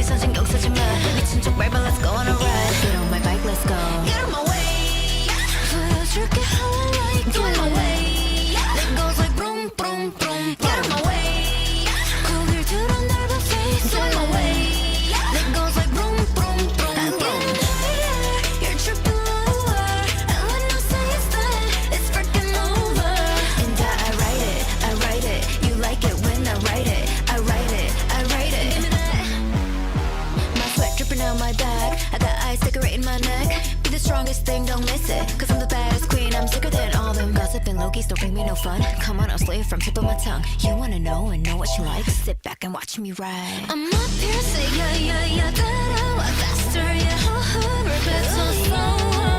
시선 신경 쓰지 마. 미친 척 밟아 let's go on a ride. Get on my bike let's go. Get on my way. 보여줄게 how I like it. Get on my way. It goes like boom boom boom. Get on my way. 고개를 들어 넓은 face. Get on my way. It goes like boom boom boom. I'm getting higher. You're tripping lower. And when I say it's done, it's freaking over. And I write it. You like it when I write it. I write it. Give me that. My sweat dripping down my back. I got ice decorating my neck. Be the strongest thing, don't miss it. Cause I'm the baddest queen, I'm sicker than all them gossiping Loki's, don't bring me no fun. Come on, I'll slay it from tip of my tongue. You wanna know and know what you like? Sit back and watch me ride. I'm up here, say yeah. 따라와 faster, yeah. Repeat so slower.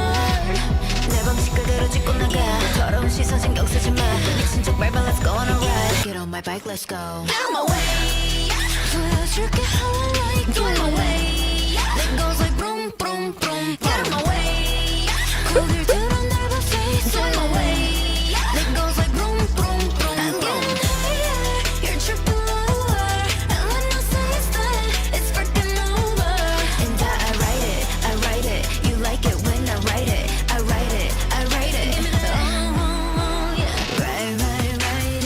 내 방식 그대로 짚고 나가. 더러운 시선 신경 쓰지 마. 미친 척 밟아 let's go on a ride. Get on my bike, let's go. Get on my way. 보여줄게 how I like it. Get on my way. It goes like boom boom boom. Get on my way. 고개를 들어 넓은 face. Get on my way. It goes like boom boom boom. I'm getting higher. You're tripping lower. And when I say it's done, it's freaking over. And I write it. You like it when I write it. I write it. Give me that. Oh, yeah. Write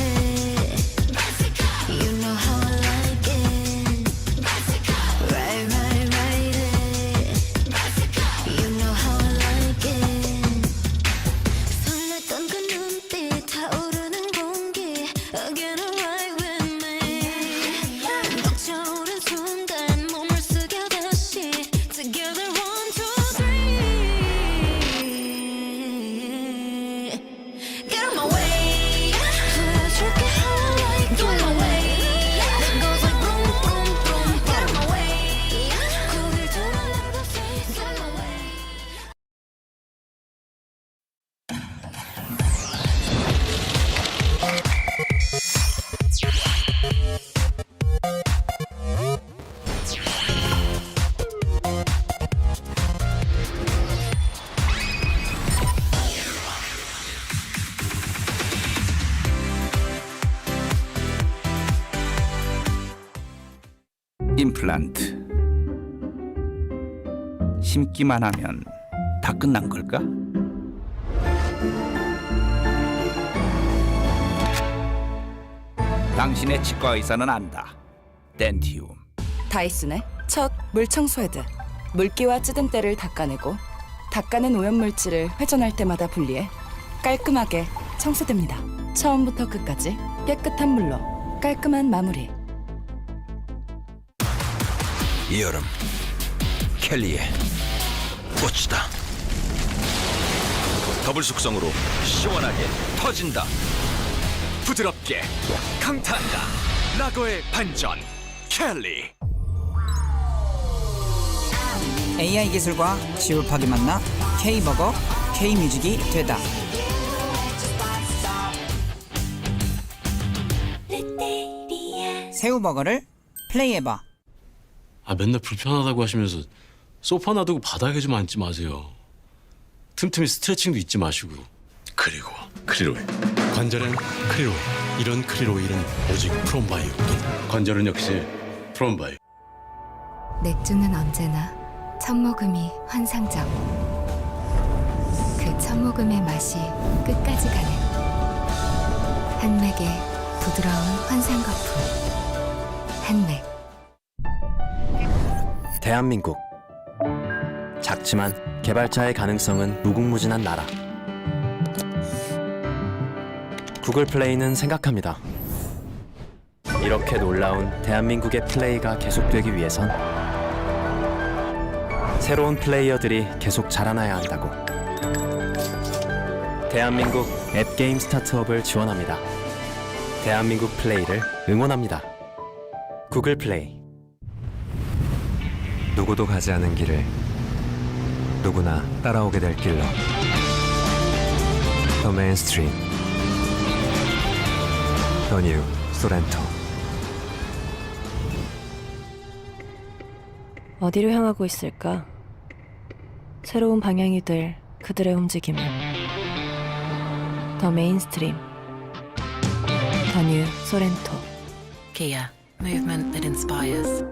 it. You know how I like it. Write it. You know how I like it. 설렜던 그 눈빛 타오르는 공기 Again alright with me. 벅차오른 순간 몸을 쓰게 다시 Together 1, 2, 3. Get on my way. 보여줄게 how I like it. Get on my way. It goes like boom boom boom. Get on my way. 고개를 들어 넓은 face. Get on my way. 임플란트 심기만 하면 다 끝난 걸까? 당신의 치과 의사는 안다. 덴티움. 다이슨의 첫 물청소 헤드. 물기와 찌든 때를 닦아내고 닦아낸 오염물질을 회전할 때마다 분리해 깔끔하게 청소됩니다. 처음부터 끝까지 깨끗한 물로 깔끔한 마무리. 이 여름 켈리의 꽃이다. 더블 숙성으로 시원하게 터진다. 부드럽게 강타한다. 라거의 반전 켈리. AI 기술과 지울파기 만나 K버거, K뮤직이 되다. 새우버거를 플레이해봐. 맨날 불편하다고 하시면서 소파 놔두고 바닥에 좀 앉지 마세요. 틈틈이 스트레칭도 잊지 마시고. 그리고 크리로에 관절엔 크리로에. 이런 크리로일은 오직 프롬바이오. 관절은 역시 프롬바이오. 맥주는 언제나 첫 모금이 환상적. 그 첫 모금의 맛이 끝까지 가는 한맥의 부드러운 환상 거품. 한맥. 대한민국. 작지만 개발자의 가능성은 무궁무진한 나라. 구글 플레이는 생각합니다. 이렇게 놀라운 대한민국의 플레이가 계속되기 위해선 새로운 플레이어들이 계속 자라나야 한다고. 대한민국 앱게임 스타트업을 지원합니다. 대한민국 플레이를 응원합니다. 구글 플레이. 누구도 가지 않은 길을 누구나 따라오게 될 길로. The Mainstream. The New Sorento. 어디로 향하고 있을까? 새로운 방향이 될 그들의 움직임을. 더 메인스트림. 더 뉴 소렌토. Kia, movement that inspires.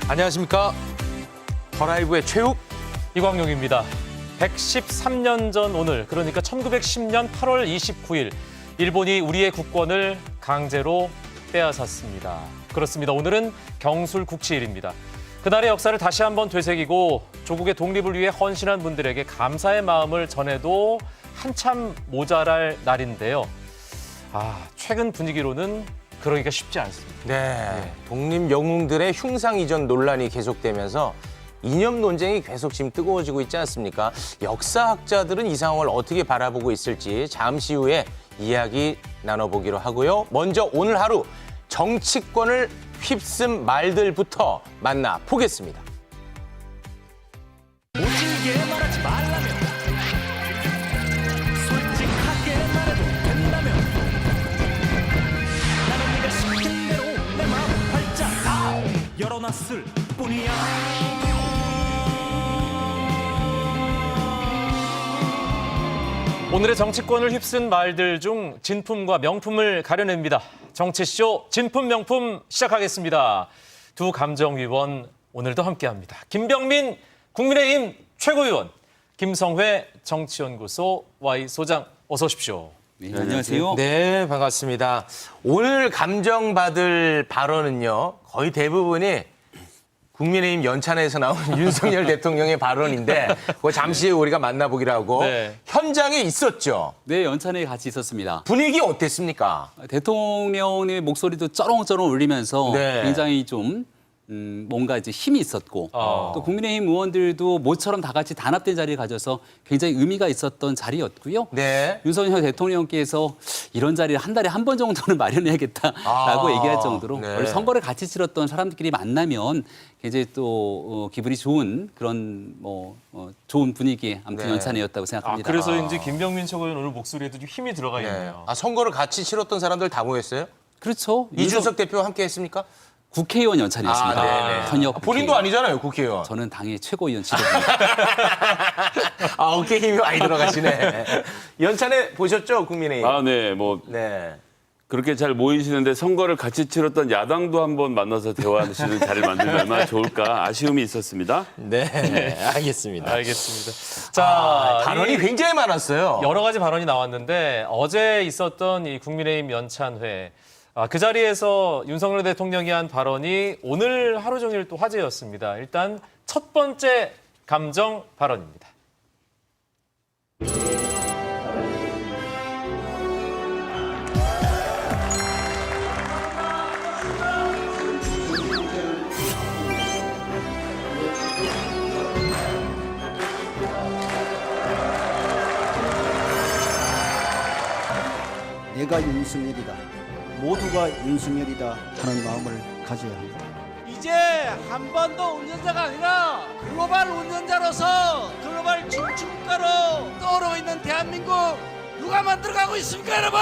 안녕하십니까. 더라이브의 최욱 이광용입니다. 113년 전 오늘, 그러니까 1910년 8월 29일, 일본이 우리의 국권을 강제로 빼앗았습니다. 그렇습니다. 오늘은 경술 국치일입니다. 그날의 역사를 다시 한번 되새기고 조국의 독립을 위해 헌신한 분들에게 감사의 마음을 전해도 한참 모자랄 날인데요. 최근 분위기로는 그러기가 쉽지 않습니다. 네, 독립 영웅들의 흉상 이전 논란이 계속되면서 이념 논쟁이 계속 지금 뜨거워지고 있지 않습니까? 역사학자들은 이 상황을 어떻게 바라보고 있을지 잠시 후에 이야기 나눠보기로 하고요. 먼저 오늘 하루 정치권을 휩쓴 말들부터 만나보겠습니다. 모질게 말하지 말라며 솔직하게 말해도 된다며 나는 네가 시킨 대로 내 마음 활짝 열어놨을 뿐이야. 오늘의 정치권을 휩쓴 말들 중 진품과 명품을 가려냅니다. 정치쇼 진품 명품 시작하겠습니다. 두 감정위원 오늘도 함께합니다. 김병민 국민의힘 최고위원, 김성회 정치연구소 Y 소장 어서 오십시오. 네, 안녕하세요. 네, 반갑습니다. 오늘 감정받을 발언은요, 거의 대부분이 국민의힘 연찬회에서 나온 윤석열 대통령의 발언인데 그거 잠시 후에 우리가 만나보기로 하고 네. 현장에 있었죠? 네, 연찬회에 같이 있었습니다. 분위기 어땠습니까? 대통령의 목소리도 쩌렁쩌렁 울리면서 네. 굉장히 좀 뭔가 이제 힘이 있었고 또 국민의힘 의원들도 모처럼 다 같이 단합된 자리를 가져서 굉장히 의미가 있었던 자리였고요. 네. 윤석열 대통령께서 이런 자리를 한 달에 한 번 정도는 마련해야겠다라고 얘기할 정도로 네. 원래 선거를 같이 치렀던 사람들끼리 만나면 굉장히 또 기분이 좋은 그런 좋은 분위기의 아무튼 네. 연찬회였다고 생각합니다. 그래서인지 김병민 최고위원 오늘 목소리에도 좀 힘이 들어가 있네요. 선거를 같이 치렀던 사람들 다 모였어요? 그렇죠. 이준석 대표 함께 했습니까? 국회의원 연찬이었습니다. 네네. 현역 본인도 아니잖아요, 국회의원. 저는 당의 최고위원 직업입니다. 어깨 힘이 많이 들어가시네. 연찬회 보셨죠, 국민의힘? 네, 그렇게 잘 모이시는데 선거를 같이 치렀던 야당도 한번 만나서 대화하시는 자리를 만들면 얼마나 좋을까 아쉬움이 있었습니다. 네, 알겠습니다. 알겠습니다. 자, 발언이 굉장히 많았어요. 여러 가지 발언이 나왔는데 어제 있었던 이 국민의힘 연찬회, 그 자리에서 윤석열 대통령이 한 발언이 오늘 하루 종일 또 화제였습니다. 일단 첫 번째 감정 발언입니다. 내가 윤석열이다. 모두가 윤석열이다 하는 마음을 가져야 합니다. 이제 한 번 더 운전자가 아니라 글로벌 운전자로서 글로벌 진출국가로 떠오르고 있는 대한민국 누가 만들어가고 있습니까, 여러분?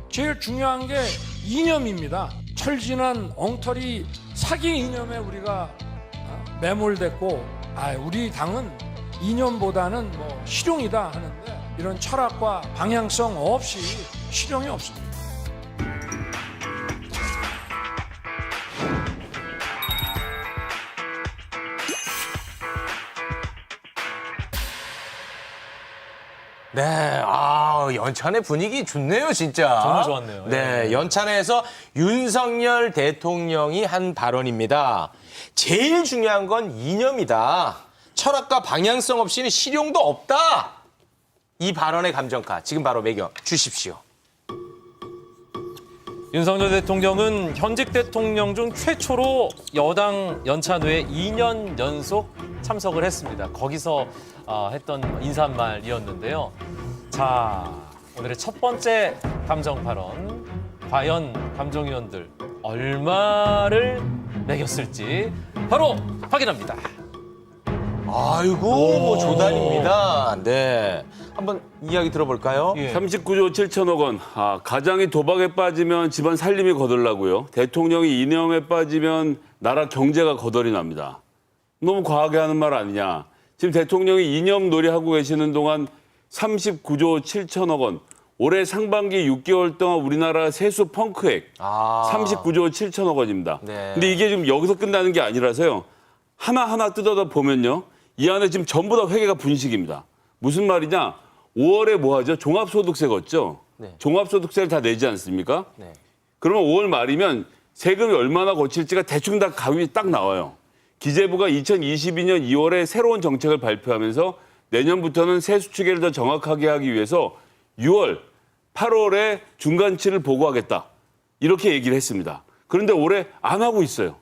제일 중요한 게 이념입니다. 철진한 엉터리 사기 이념에 우리가 매몰됐고, 우리 당은 이념보다는 실용이다 하는데 이런 철학과 방향성 없이 실용이 없습니다. 네, 연찬회 분위기 좋네요, 진짜. 정말 좋았네요. 네, 연찬회에서 윤석열 대통령이 한 발언입니다. 제일 중요한 건 이념이다. 철학과 방향성 없이는 실용도 없다. 이 발언의 감정가 지금 바로 매겨 주십시오. 윤석열 대통령은 현직 대통령 중 최초로 여당 연찬회에 2년 연속 참석을 했습니다. 거기서 했던 인사말이었는데요. 자, 오늘의 첫 번째 감정 발언. 과연 감정위원들 얼마를 매겼을지 바로 확인합니다. 아이고, 조단입니다. 네. 한번 이야기 들어볼까요? 39조 7천억 원. 가장이 도박에 빠지면 집안 살림이 거덜나고요. 대통령이 이념에 빠지면 나라 경제가 거덜이 납니다. 너무 과하게 하는 말 아니냐. 지금 대통령이 이념 놀이하고 계시는 동안 39조 7천억 원, 올해 상반기 6개월 동안 우리나라 세수 펑크액 39조 7천억 원입니다. 네. 근데 이게 지금 여기서 끝나는 게 아니라서요. 하나하나 뜯어다 보면요. 이 안에 지금 전부 다 회계가 분식입니다. 무슨 말이냐? 5월에 뭐 하죠? 종합소득세 걷죠? 네. 종합소득세를 다 내지 않습니까? 네. 그러면 5월 말이면 세금이 얼마나 거칠지가 대충 다 값이 딱 나와요. 기재부가 2022년 2월에 새로운 정책을 발표하면서 내년부터는 세수 추계를 더 정확하게 하기 위해서 6월, 8월에 중간치를 보고하겠다. 이렇게 얘기를 했습니다. 그런데 올해 안 하고 있어요.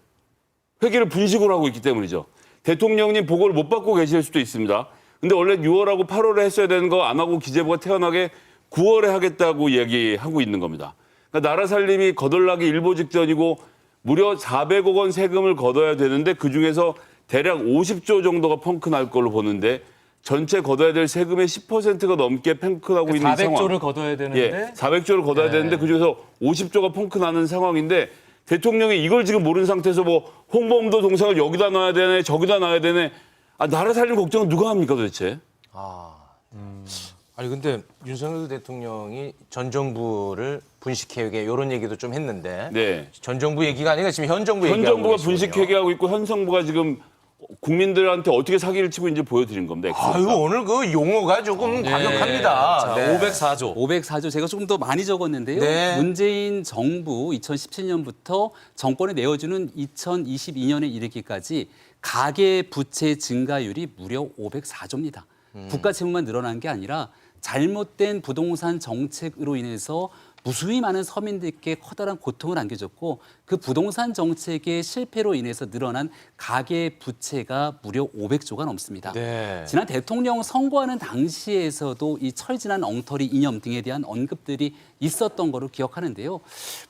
회계를 분식으로 하고 있기 때문이죠. 대통령님 보고를 못 받고 계실 수도 있습니다. 근데 원래 6월하고 8월에 했어야 되는 거 안 하고 기재부가 태어나게 9월에 하겠다고 얘기하고 있는 겁니다. 그러니까 나라 살림이 거덜나기 일보 직전이고 무려 400억 원 세금을 걷어야 되는데 그중에서 대략 50조 정도가 펑크 날 걸로 보는데 전체 걷어야 될 세금의 10%가 넘게 펑크나고 있는 상황. 400조를 걷어야 되는데. 예, 400조를 걷어야 되는데 그중에서 50조가 펑크 나는 상황인데 대통령이 이걸 지금 모르는 상태에서 뭐 홍범도 동상을 여기다 놔야 되네 저기다 놔야 되네. 아, 나라 살림 걱정은 누가 합니까 도대체? 아니 근데 윤석열 대통령이 전 정부를 분식회계 이런 얘기도 좀 했는데 네. 전 정부 얘기가 아니라 지금 현 정부 현 얘기하고 정부가 계시군요. 분식회계하고 있고 현 정부가 지금 국민들한테 어떻게 사기를 치고 있는지 보여드린 겁니다. 아유 오늘 그 용어가 조금 과격합니다. 자, 네. 504조 제가 조금 더 많이 적었는데요. 네. 문재인 정부 2017년부터 정권에 내어주는 2022년에 이르기까지 가계 부채 증가율이 무려 504조입니다. 국가 채무만 늘어난 게 아니라 잘못된 부동산 정책으로 인해서 무수히 많은 서민들께 커다란 고통을 안겨줬고 그 부동산 정책의 실패로 인해서 늘어난 가계 부채가 무려 500조가 넘습니다. 네. 지난 대통령 선거하는 당시에서도 이 철지난 엉터리 이념 등에 대한 언급들이 있었던 거로 기억하는데요.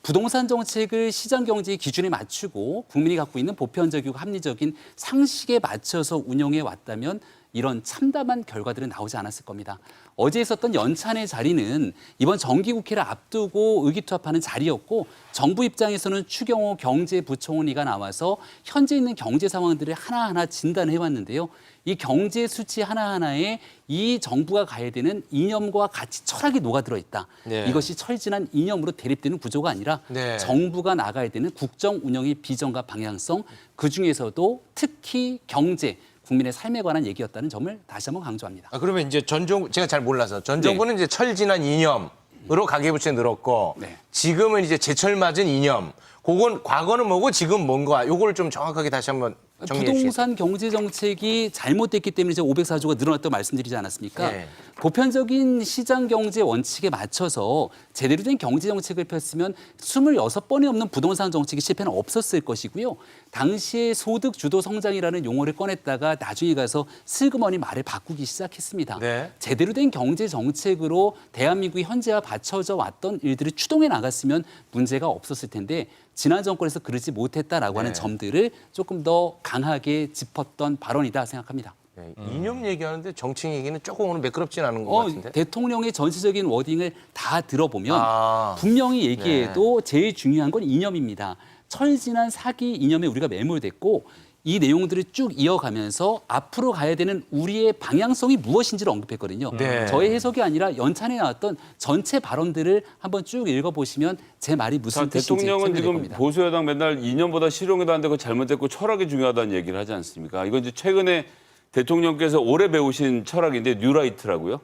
부동산 정책을 시장 경제의 기준에 맞추고 국민이 갖고 있는 보편적이고 합리적인 상식에 맞춰서 운영해 왔다면 이런 참담한 결과들은 나오지 않았을 겁니다. 어제 있었던 연찬의 자리는 이번 정기국회를 앞두고 의기투합하는 자리였고 정부 입장에서는 추경호 경제부총리가 나와서 현재 있는 경제 상황들을 하나하나 진단해왔는데요. 이 경제 수치 하나하나에 이 정부가 가야 되는 이념과 가치, 철학이 녹아들어 있다. 네. 이것이 철진한 이념으로 대립되는 구조가 아니라 네. 정부가 나가야 되는 국정 운영의 비전과 방향성, 그중에서도 특히 경제, 국민의 삶에 관한 얘기였다는 점을 다시 한번 강조합니다. 그러면 이제 전 정부 제가 잘 몰라서 전 정부는 이제 철진한 이념으로 가계부채 늘었고 지금은 이제 제철 맞은 이념. 그건 과거는 뭐고 지금 뭔가 요걸 좀 정확하게 다시 한번 정리해 주시겠어요? 부동산 경제 정책이 잘못됐기 때문에 이제 504조가 늘어났다고 말씀드리지 않았습니까? 네. 보편적인 시장 경제 원칙에 맞춰서 제대로 된 경제 정책을 폈으면 26번이 넘는 부동산 정책의 실패는 없었을 것이고요. 당시에 소득 주도 성장이라는 용어를 꺼냈다가 나중에 가서 슬그머니 말을 바꾸기 시작했습니다. 네. 제대로 된 경제 정책으로 대한민국이 현재와 받쳐져 왔던 일들을 추동해 나갔으면 문제가 없었을 텐데 지난 정권에서 그러지 못했다라고 하는 점들을 조금 더 강하게 짚었던 발언이다 생각합니다. 네, 이념 얘기하는데 정책 얘기는 조금 오늘 매끄럽진 않은 것 같은데. 대통령의 전체적인 워딩을 다 들어보면 분명히 얘기해도 제일 중요한 건 이념입니다. 철진한 사기 이념에 우리가 매몰됐고 이 내용들을 쭉 이어가면서 앞으로 가야 되는 우리의 방향성이 무엇인지를 언급했거든요. 네. 저의 해석이 아니라 연찬에 나왔던 전체 발언들을 한번 쭉 읽어보시면 제 말이 무슨 뜻인지 대통령은 생각될 지금 겁니다. 보수여당 맨날 이념보다 실용에도 안 되고 잘못됐고 철학이 중요하다는 얘기를 하지 않습니까? 이건 이제 최근에 대통령께서 오래 배우신 철학인데 뉴라이트라고요.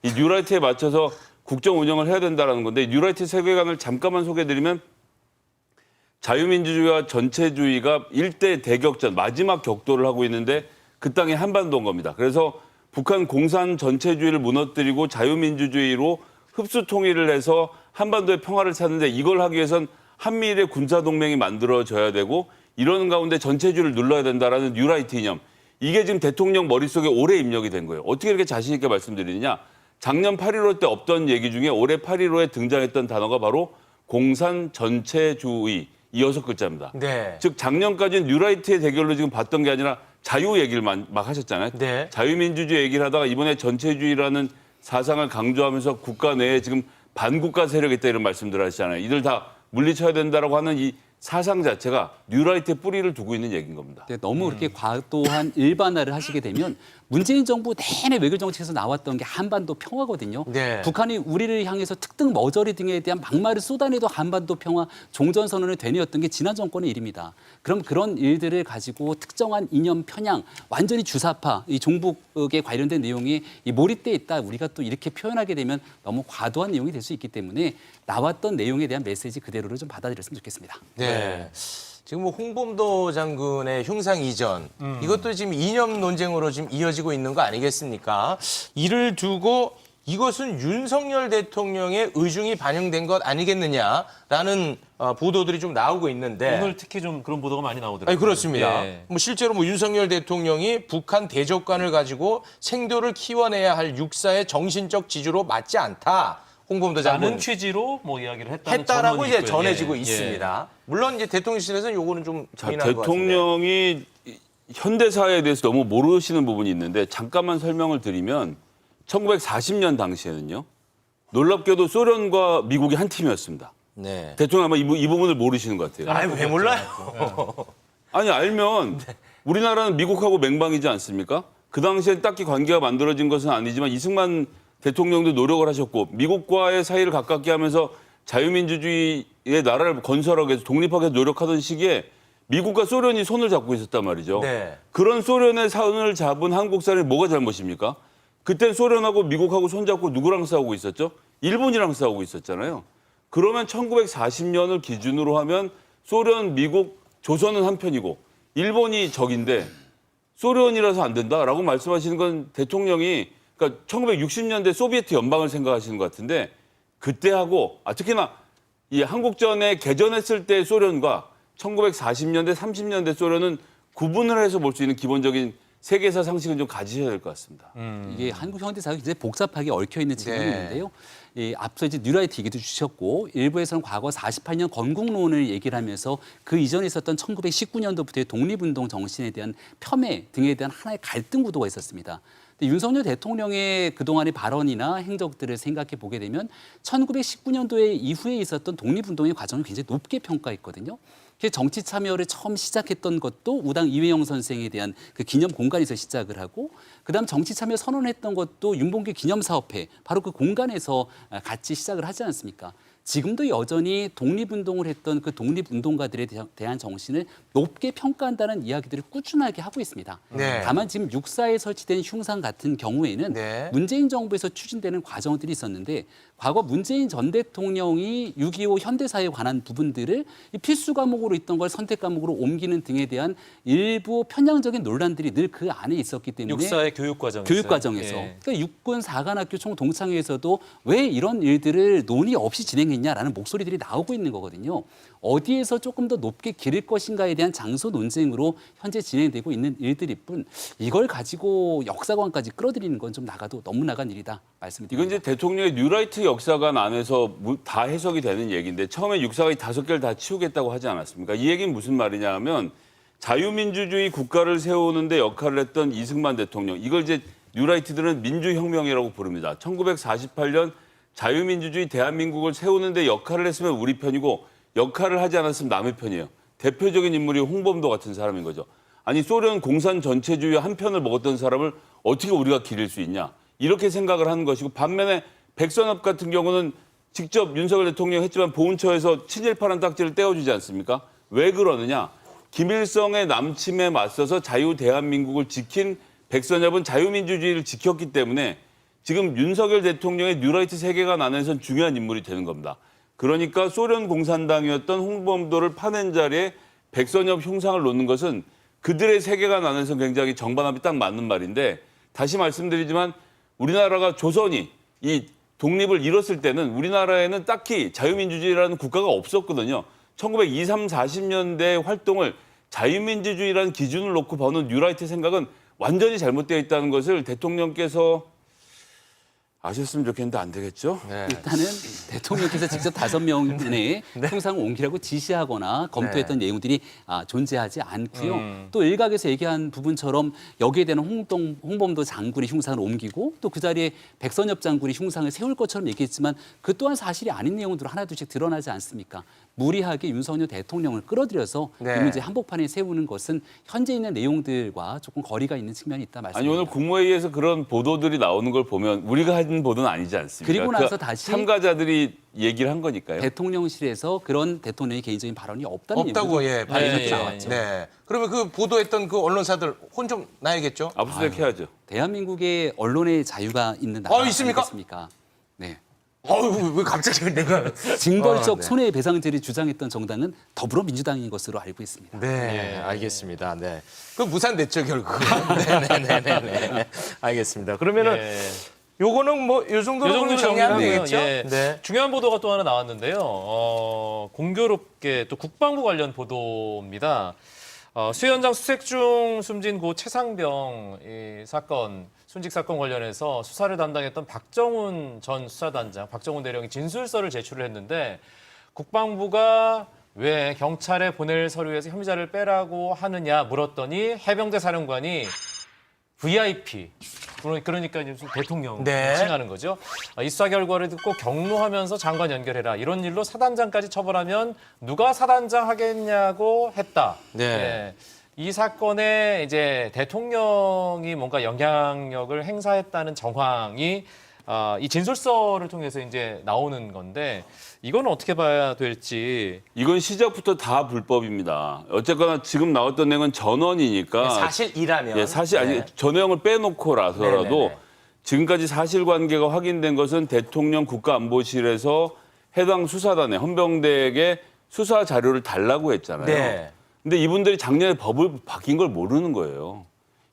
이 뉴라이트에 맞춰서 국정 운영을 해야 된다는 건데 뉴라이트 세계관을 잠깐만 소개해드리면 자유민주주의와 전체주의가 일대 대격전, 마지막 격돌을 하고 있는데 그 땅이 한반도인 겁니다. 그래서 북한 공산 전체주의를 무너뜨리고 자유민주주의로 흡수 통일을 해서 한반도의 평화를 찾는데 이걸 하기 위해선 한미일의 군사동맹이 만들어져야 되고 이러는 가운데 전체주의를 눌러야 된다라는 뉴라이트 이념. 이게 지금 대통령 머릿속에 오래 입력이 된 거예요. 어떻게 이렇게 자신 있게 말씀드리느냐. 작년 8.15 때 없던 얘기 중에 올해 8.15에 등장했던 단어가 바로 공산 전체주의. 이 6글자입니다. 네. 즉 작년까지는 뉴라이트의 대결로 지금 봤던 게 아니라 자유 얘기를 막 하셨잖아요. 네. 자유민주주의 얘기를 하다가 이번에 전체주의라는 사상을 강조하면서 국가 내에 지금 반국가 세력이 있다 이런 말씀들 하시잖아요. 이들 다 물리쳐야 된다라고 하는 이 사상 자체가 뉴라이트에 뿌리를 두고 있는 얘기인 겁니다. 너무 그렇게 과도한 일반화를 하시게 되면 문재인 정부 내내 외교 정책에서 나왔던 게 한반도 평화거든요. 네. 북한이 우리를 향해서 특등 머저리 등에 대한 막말을 쏟아내도 한반도 평화 종전선언을 되뇌었던 게 지난 정권의 일입니다. 그럼 그런 일들을 가지고 특정한 이념 편향, 완전히 주사파, 이 종북에 관련된 내용이 이 몰입돼 있다. 우리가 또 이렇게 표현하게 되면 너무 과도한 내용이 될 수 있기 때문에 나왔던 내용에 대한 메시지 그대로를 좀 받아들였으면 좋겠습니다. 네. 지금 뭐 홍범도 장군의 흉상 이전 이것도 지금 이념 논쟁으로 지금 이어지고 있는 거 아니겠습니까? 이를 두고 이것은 윤석열 대통령의 의중이 반영된 것 아니겠느냐라는 보도들이 좀 나오고 있는데 오늘 특히 좀 그런 보도가 많이 나오더라고요. 아니, 그렇습니다. 예. 뭐 실제로 뭐 윤석열 대통령이 북한 대적관을 가지고 생도를 키워내야 할 육사의 정신적 지주로 맞지 않다. 홍범도 장군 라는 취지로 뭐 이야기를 했다라고 이제 있고요. 전해지고 예. 있습니다. 물론 이제 대통령실에서는 요거는 좀 부인한 것 같은데. 대통령이 현대사에 대해서 너무 모르시는 부분이 있는데 잠깐만 설명을 드리면 1940년 당시에는요. 놀랍게도 소련과 미국이 한 팀이었습니다. 네. 대통령 아마 이 부분을 모르시는 것 같아요. 아니 왜 몰라요? 아니 알면 우리나라는 미국하고 맹방이지 않습니까? 그 당시에 딱히 관계가 만들어진 것은 아니지만 이승만 대통령도 노력을 하셨고 미국과의 사이를 가깝게 하면서 자유민주주의의 나라를 건설하기 위해서 독립하기 위해서 노력하던 시기에 미국과 소련이 손을 잡고 있었단 말이죠. 네. 그런 소련의 손을 잡은 한국 사람이 뭐가 잘못입니까? 그땐 소련하고 미국하고 손잡고 누구랑 싸우고 있었죠? 일본이랑 싸우고 있었잖아요. 그러면 1940년을 기준으로 하면 소련, 미국, 조선은 한편이고 일본이 적인데 소련이라서 안 된다라고 말씀하시는 건 대통령이 그러니까 1960년대 소비에트 연방을 생각하시는 것 같은데 그때하고 특히나 이 한국전에 개전했을 때 소련과 1940년대, 30년대 소련은 구분을 해서 볼 수 있는 기본적인 세계사 상식은 좀 가지셔야 될 것 같습니다. 이게 한국 현대사가 굉장히 복잡하게 얽혀 있는 측면이 있는데요. 앞서 이제 뉴라이트 얘기도 주셨고 일부에서는 과거 48년 건국론을 얘기를 하면서 그 이전에 있었던 1919년도부터의 독립운동 정신에 대한 폄훼 등에 대한 하나의 갈등 구도가 있었습니다. 윤석열 대통령의 그동안의 발언이나 행적들을 생각해 보게 되면 1919년도에 이후에 있었던 독립운동의 과정을 굉장히 높게 평가했거든요. 정치 참여를 처음 시작했던 것도 우당 이회영 선생에 대한 그 기념 공간에서 시작을 하고 그다음 정치 참여 선언했던 것도 윤봉길 기념사업회 바로 그 공간에서 같이 시작을 하지 않습니까? 지금도 여전히 독립운동을 했던 그 독립운동가들에 대한 정신을 높게 평가한다는 이야기들을 꾸준하게 하고 있습니다. 네. 다만 지금 육사에 설치된 흉상 같은 경우에는 문재인 정부에서 추진되는 과정들이 있었는데 과거 문재인 전 대통령이 6.25 현대사에 관한 부분들을 필수 과목으로 있던 걸 선택 과목으로 옮기는 등에 대한 일부 편향적인 논란들이 늘 그 안에 있었기 때문에 육사의 교육과정에서. 그러니까 육군 사관학교 총동창회에서도 왜 이런 일들을 논의 없이 진행했냐라는 목소리들이 나오고 있는 거거든요. 어디에서 조금 더 높게 기를 것인가에 대한 장소 논쟁으로 현재 진행되고 있는 일들일 뿐 이걸 가지고 역사관까지 끌어들이는 건 좀 너무 나간 일이다 말씀드립니다. 이건 이제 대통령의 뉴라이트 역사관 안에서 다 해석이 되는 얘기인데 처음에 육사가 5개를 다 치우겠다고 하지 않았습니까? 이 얘기는 무슨 말이냐 하면 자유민주주의 국가를 세우는데 역할을 했던 이승만 대통령 이걸 이제 뉴라이트들은 민주혁명이라고 부릅니다. 1948년 자유민주주의 대한민국을 세우는데 역할을 했으면 우리 편이고 역할을 하지 않았으면 남의 편이에요. 대표적인 인물이 홍범도 같은 사람인 거죠. 아니 소련 공산 전체주의 한 편을 먹었던 사람을 어떻게 우리가 기릴 수 있냐. 이렇게 생각을 하는 것이고 반면에 백선엽 같은 경우는 직접 윤석열 대통령이 했지만 보훈처에서 친일파란 딱지를 떼어주지 않습니까? 왜 그러느냐. 김일성의 남침에 맞서서 자유 대한민국을 지킨 백선엽은 자유민주주의를 지켰기 때문에 지금 윤석열 대통령의 뉴라이트 세계관 안에서는 중요한 인물이 되는 겁니다. 그러니까 소련 공산당이었던 홍범도를 파낸 자리에 백선엽 흉상을 놓는 것은 그들의 세계관 안에서 굉장히 정반합이 딱 맞는 말인데 다시 말씀드리지만 우리나라가 조선이 이 독립을 이뤘을 때는 우리나라에는 딱히 자유민주주의라는 국가가 없었거든요. 1920, 40년대 활동을 자유민주주의라는 기준을 놓고 보는 뉴라이트 생각은 완전히 잘못되어 있다는 것을 대통령께서 아셨으면 좋겠는데 안 되겠죠? 일단은 대통령께서 직접 5명의 흉상을 옮기라고 지시하거나 검토했던 내용들이 존재하지 않고요. 또 일각에서 얘기한 부분처럼 여기에 대한 홍범도 장군의 흉상을 옮기고 또 그 자리에 백선엽 장군의 흉상을 세울 것처럼 얘기했지만 그 또한 사실이 아닌 내용들로 하나둘씩 드러나지 않습니까? 무리하게 윤석열 대통령을 끌어들여서 네. 이 문제 한복판에 세우는 것은 현재 있는 내용들과 조금 거리가 있는 측면이 있다 아니 말씀드립니다. 오늘 국무회의에서 그런 보도들이 나오는 걸 보면 우리가 한 보도는 아니지 않습니까? 그리고 나서 다시 참가자들이 얘기를 한 거니까요. 대통령실에서 그런 대통령의 개인적인 발언이 없다는 없다고 얘기도 발표가 나왔죠. 네. 그러면 그 보도했던 그 언론사들 혼 좀 나야겠죠? 압수수색 해야죠. 대한민국의 언론의 자유가 있는 나라 있습니까? 아니겠습니까? 네. 왜 갑자기 내가 징벌적 네. 손해배상제를 주장했던 정당은 더불어민주당인 것으로 알고 있습니다. 네, 알겠습니다. 네. 그 무산됐죠, 결국. 네네네네. 알겠습니다. 그러면은 요거는 뭐 요 정도로 정리하면 되겠죠? 예. 네. 중요한 보도가 또 하나 나왔는데요. 공교롭게 또 국방부 관련 보도입니다. 수현장 수색 중 숨진 고 최상병 이 사건, 순직 사건 관련해서 수사를 담당했던 박정훈 전 수사단장, 박정훈 대령이 진술서를 제출을 했는데 국방부가 왜 경찰에 보낼 서류에서 혐의자를 빼라고 하느냐 물었더니 해병대 사령관이 VIP, 그러니까 대통령 네. 칭하는 거죠. 이 수사 결과를 듣고 경로하면서 장관 연결해라. 이런 일로 사단장까지 처벌하면 누가 사단장 하겠냐고 했다. 네. 예. 이 사건에 이제 대통령이 뭔가 영향력을 행사했다는 정황이 이 진술서를 통해서 이제 나오는 건데 이거는 어떻게 봐야 될지. 이건 시작부터 다 불법입니다. 어쨌거나 지금 나왔던 내용은 전원이니까 사실이라면. 예, 사실 아니 전형을 빼놓고라서라도 네네네. 지금까지 사실관계가 확인된 것은 대통령 국가안보실에서 해당 수사단에 헌병대에게 수사 자료를 달라고 했잖아요. 네. 근데 이분들이 작년에 법을 바뀐 걸 모르는 거예요.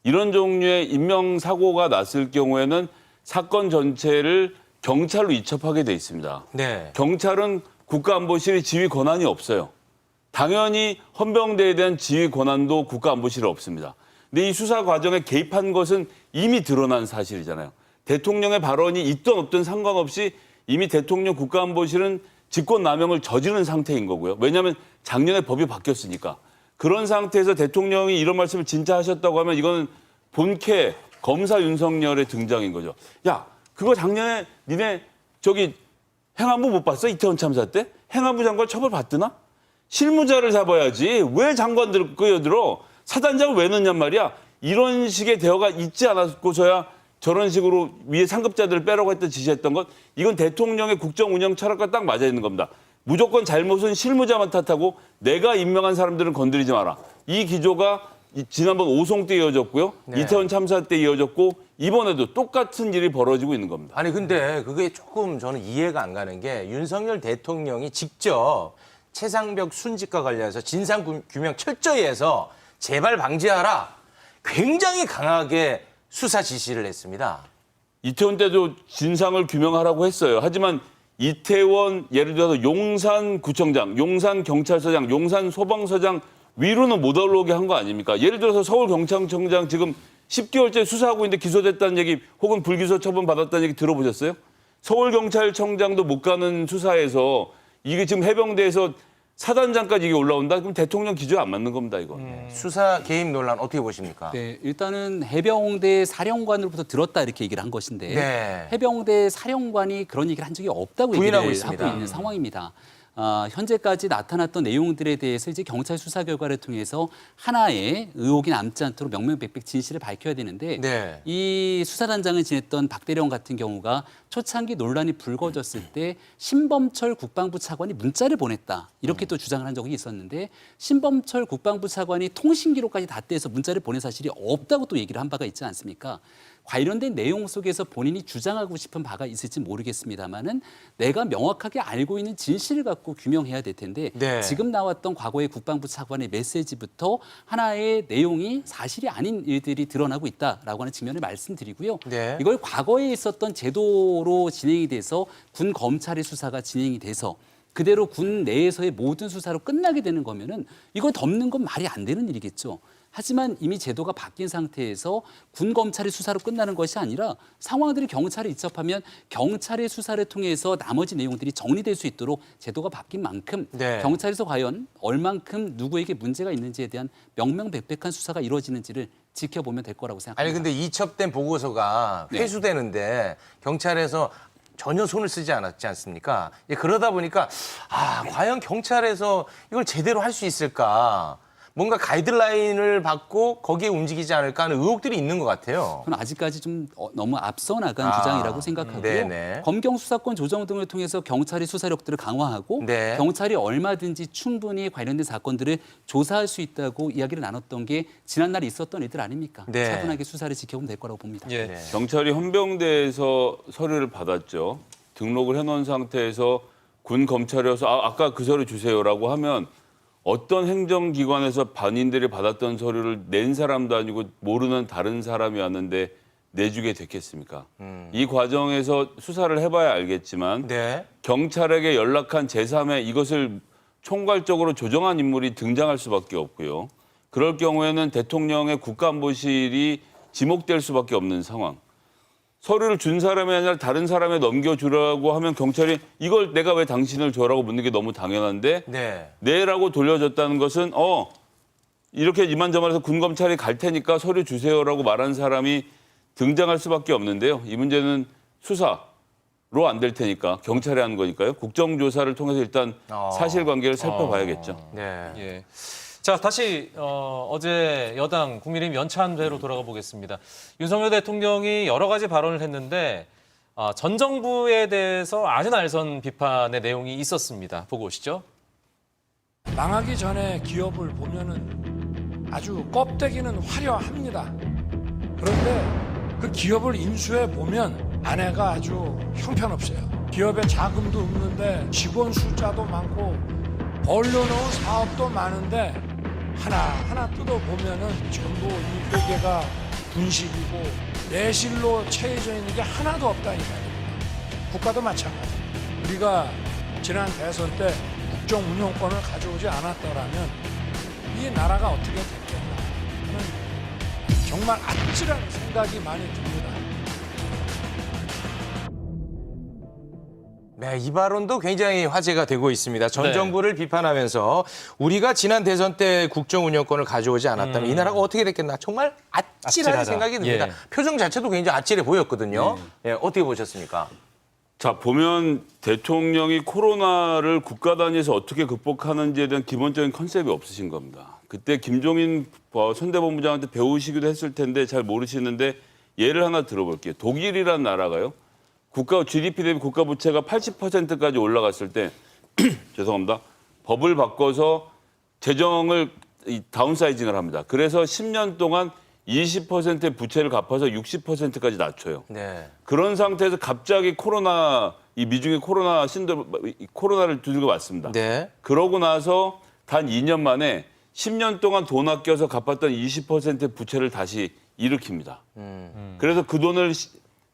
이런 종류의 인명사고가 났을 경우에는 사건 전체를 경찰로 이첩하게 돼 있습니다. 네. 경찰은 국가안보실이 지휘 권한이 없어요. 당연히 헌병대에 대한 지휘 권한도 국가안보실에 없습니다. 근데 이 수사 과정에 개입한 것은 이미 드러난 사실이잖아요. 대통령의 발언이 있든 없든 상관없이 이미 대통령 국가안보실은 직권남용을 저지른 상태인 거고요. 왜냐하면 작년에 법이 바뀌었으니까. 그런 상태에서 대통령이 이런 말씀을 진짜 하셨다고 하면 이거는 본캐 검사 윤석열의 등장인 거죠. 야, 그거 작년에 니네 저기 행안부 못 봤어? 이태원 참사 때? 행안부 장관 처벌 받드나? 실무자를 잡아야지. 왜 장관들을 끌어들어? 사단장을 왜 넣냔 말이야. 이런 식의 대화가 있지 않았고서야 저런 식으로 위에 상급자들을 빼라고 했던 지시했던 것, 이건 대통령의 국정 운영 철학과 딱 맞아 있는 겁니다. 무조건 잘못은 실무자만 탓하고 내가 임명한 사람들은 건드리지 마라. 이 기조가 지난번 오송 때 이어졌고요. 네. 이태원 참사 때 이어졌고 이번에도 똑같은 일이 벌어지고 있는 겁니다. 아니 근데 그게 조금 저는 이해가 안 가는 게 윤석열 대통령이 직접 최상병 순직과 관련해서 진상규명 철저히 해서 재발 방지하라. 굉장히 강하게 수사 지시를 했습니다. 이태원 때도 진상을 규명하라고 했어요. 하지만 이태원 예를 들어서 용산구청장, 용산경찰서장, 용산소방서장 위로는 못 올라오게 한 거 아닙니까? 예를 들어서 서울경찰청장 지금 10개월째 수사하고 있는데 기소됐다는 얘기 혹은 불기소 처분 받았다는 얘기 들어보셨어요? 서울경찰청장도 못 가는 수사에서 이게 지금 해병대에서 사단장까지 이게 올라온다? 그럼 대통령 기조에 안 맞는 겁니다, 이거. 수사 개입 논란 어떻게 보십니까? 네, 일단은 해병대 사령관으로부터 들었다 이렇게 얘기를 한 것인데 네. 해병대 사령관이 그런 얘기를 한 적이 없다고 부인하고 얘기를 있습니다. 하고 있는 상황입니다. 현재까지 나타났던 내용들에 대해서 이제 경찰 수사 결과를 통해서 하나의 의혹이 남지 않도록 명명백백 진실을 밝혀야 되는데 네. 이 수사단장을 지냈던 박 대령 같은 경우가 초창기 논란이 불거졌을 때 신범철 국방부 차관이 문자를 보냈다 이렇게 또 주장을 한 적이 있었는데 신범철 국방부 차관이 통신 기록까지 다 떼서 문자를 보낸 사실이 없다고 또 얘기를 한 바가 있지 않습니까? 관련된 내용 속에서 본인이 주장하고 싶은 바가 있을지 모르겠습니다만은 내가 명확하게 알고 있는 진실을 갖고 규명해야 될 텐데 네. 지금 나왔던 과거의 국방부 차관의 메시지부터 하나의 내용이 사실이 아닌 일들이 드러나고 있다라고 하는 측면을 말씀드리고요. 네. 이걸 과거에 있었던 제도로 진행이 돼서 군 검찰의 수사가 진행이 돼서 그대로 군 내에서의 모든 수사로 끝나게 되는 거면은 이걸 덮는 건 말이 안 되는 일이겠죠. 하지만 이미 제도가 바뀐 상태에서 군 검찰의 수사로 끝나는 것이 아니라 상황들이 경찰에 이첩하면 경찰의 수사를 통해서 나머지 내용들이 정리될 수 있도록 제도가 바뀐 만큼 네. 경찰에서 과연 얼만큼 누구에게 문제가 있는지에 대한 명명백백한 수사가 이루어지는지를 지켜보면 될 거라고 생각합니다. 아니 근데 이첩된 보고서가 회수되는데 경찰에서 전혀 손을 쓰지 않았지 않습니까? 그러다 보니까 과연 경찰에서 이걸 제대로 할 수 있을까? 뭔가 가이드라인을 받고 거기에 움직이지 않을까 하는 의혹들이 있는 것 같아요. 저는 아직까지 좀 너무 앞서 나간 주장이라고 생각하고요. 네네. 검경 수사권 조정 등을 통해서 경찰이 수사력들을 강화하고 네. 경찰이 얼마든지 충분히 관련된 사건들을 조사할 수 있다고 이야기를 나눴던 게 지난날에 있었던 일들 아닙니까? 네. 차분하게 수사를 지켜보면 될 거라고 봅니다. 예. 경찰이 헌병대에서 서류를 받았죠. 등록을 해놓은 상태에서 군 검찰이어서 아까 그 서류 주세요라고 하면 어떤 행정기관에서 반인들이 받았던 서류를 낸 사람도 아니고 모르는 다른 사람이 왔는데 내주게 됐겠습니까? 이 과정에서 수사를 해봐야 알겠지만 경찰에게 연락한 제3의 이것을 총괄적으로 조정한 인물이 등장할 수밖에 없고요. 그럴 경우에는 대통령의 국가안보실이 지목될 수밖에 없는 상황. 서류를 준 사람이 아니라 다른 사람에 넘겨주라고 하면 경찰이 이걸 내가 왜 당신을 줘라고 묻는 게 너무 당연한데 네라고 돌려줬다는 것은 이렇게 이만저만해서 군검찰이 갈 테니까 서류 주세요라고 말한 사람이 등장할 수밖에 없는데요. 이 문제는 수사로 안 될 테니까 경찰이 하는 거니까요. 국정조사를 통해서 일단 사실관계를 살펴봐야겠죠. 예. 자, 다시 어제 여당 국민의힘 연찬회로 돌아가 보겠습니다. 윤석열 대통령이 여러 가지 발언을 했는데 전 정부에 대해서 아주 날선 비판의 내용이 있었습니다. 보고 오시죠. 망하기 전에 기업을 보면은 아주 껍데기는 화려합니다. 그런데 그 기업을 인수해 보면 안에가 아주 형편없어요. 기업에 자금도 없는데 직원 숫자도 많고 벌려놓은 사업도 많은데 하나하나 뜯어보면은 전부 이 회계가 분식이고 내실로 채워져 있는 게 하나도 없다 이 말입니다. 국가도 마찬가지. 우리가 지난 대선 때 국정 운영권을 가져오지 않았더라면 이 나라가 어떻게 됐겠나 하는 정말 아찔한 생각이 많이 듭니다. 네, 이 발언도 굉장히 화제가 되고 있습니다. 전 네. 정부를 비판하면서 우리가 지난 대선 때 국정 운영권을 가져오지 않았다면 이 나라가 어떻게 됐겠나 정말 아찔한 생각이 듭니다. 표정 자체도 굉장히 아찔해 보였거든요. 어떻게 보셨습니까? 자, 보면 대통령이 코로나를 국가 단위에서 어떻게 극복하는지에 대한 기본적인 컨셉이 없으신 겁니다. 그때 김종인 선대본부장한테 배우시기도 했을 텐데 잘 모르시는데 예를 하나 들어볼게요. 독일이라는 나라가요. 국가 GDP 대비 국가 부채가 80%까지 올라갔을 때 죄송합니다. 법을 바꿔서 재정을 다운사이징을 합니다. 그래서 10년 동안 20%의 부채를 갚아서 60%까지 낮춰요. 그런 상태에서 갑자기 이 미중의 코로나를 두들겨 맞습니다. 그러고 나서 단 2년 만에 10년 동안 돈 아껴서 갚았던 20%의 부채를 다시 일으킵니다. 그래서 그 돈을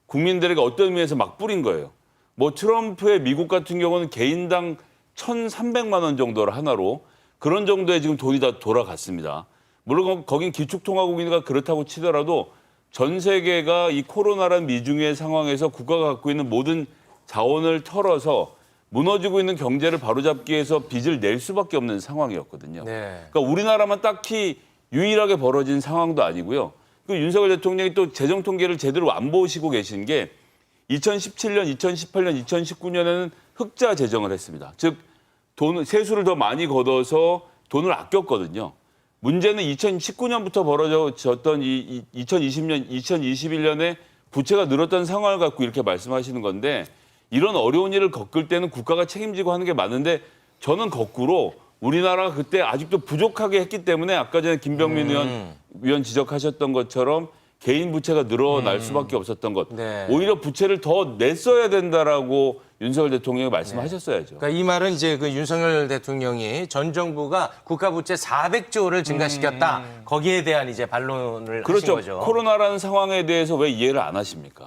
국민들에게 어떤 의미에서 막 뿌린 거예요. 뭐 트럼프의 미국 같은 경우는 개인당 1,300만 원 정도를 하나로 그런 정도의 지금 돈이 다 돌아갔습니다. 물론 거긴 기축통화국이니까 그렇다고 치더라도 전 세계가 이 코로나라는 미중의 상황에서 국가가 갖고 있는 모든 자원을 털어서 무너지고 있는 경제를 바로잡기 위해서 빚을 낼 수밖에 없는 상황이었거든요. 그러니까 우리나라만 딱히 유일하게 벌어진 상황도 아니고요. 그 윤석열 대통령이 또 재정 통계를 제대로 안 보시고 계신 게 2017년, 2018년, 2019년에는 흑자 재정을 했습니다. 즉 세수를 더 많이 걷어서 돈을 아꼈거든요. 문제는 2019년부터 벌어졌던 이 2020년, 2021년에 부채가 늘었던 상황을 갖고 이렇게 말씀하시는 건데 이런 어려운 일을 겪을 때는 국가가 책임지고 하는 게 맞는데 저는 거꾸로 우리나라가 그때 아직도 부족하게 했기 때문에 아까 전에 김병민 위원 지적하셨던 것처럼 개인 부채가 늘어날 수밖에 없었던 것. 오히려 부채를 더 냈어야 된다라고 윤석열 대통령이 말씀하셨어야죠. 그러니까 이 말은 이제 그 윤석열 대통령이 전 정부가 국가 부채 400조를 증가시켰다. 거기에 대한 이제 반론을 하신 거죠. 코로나라는 상황에 대해서 왜 이해를 안 하십니까?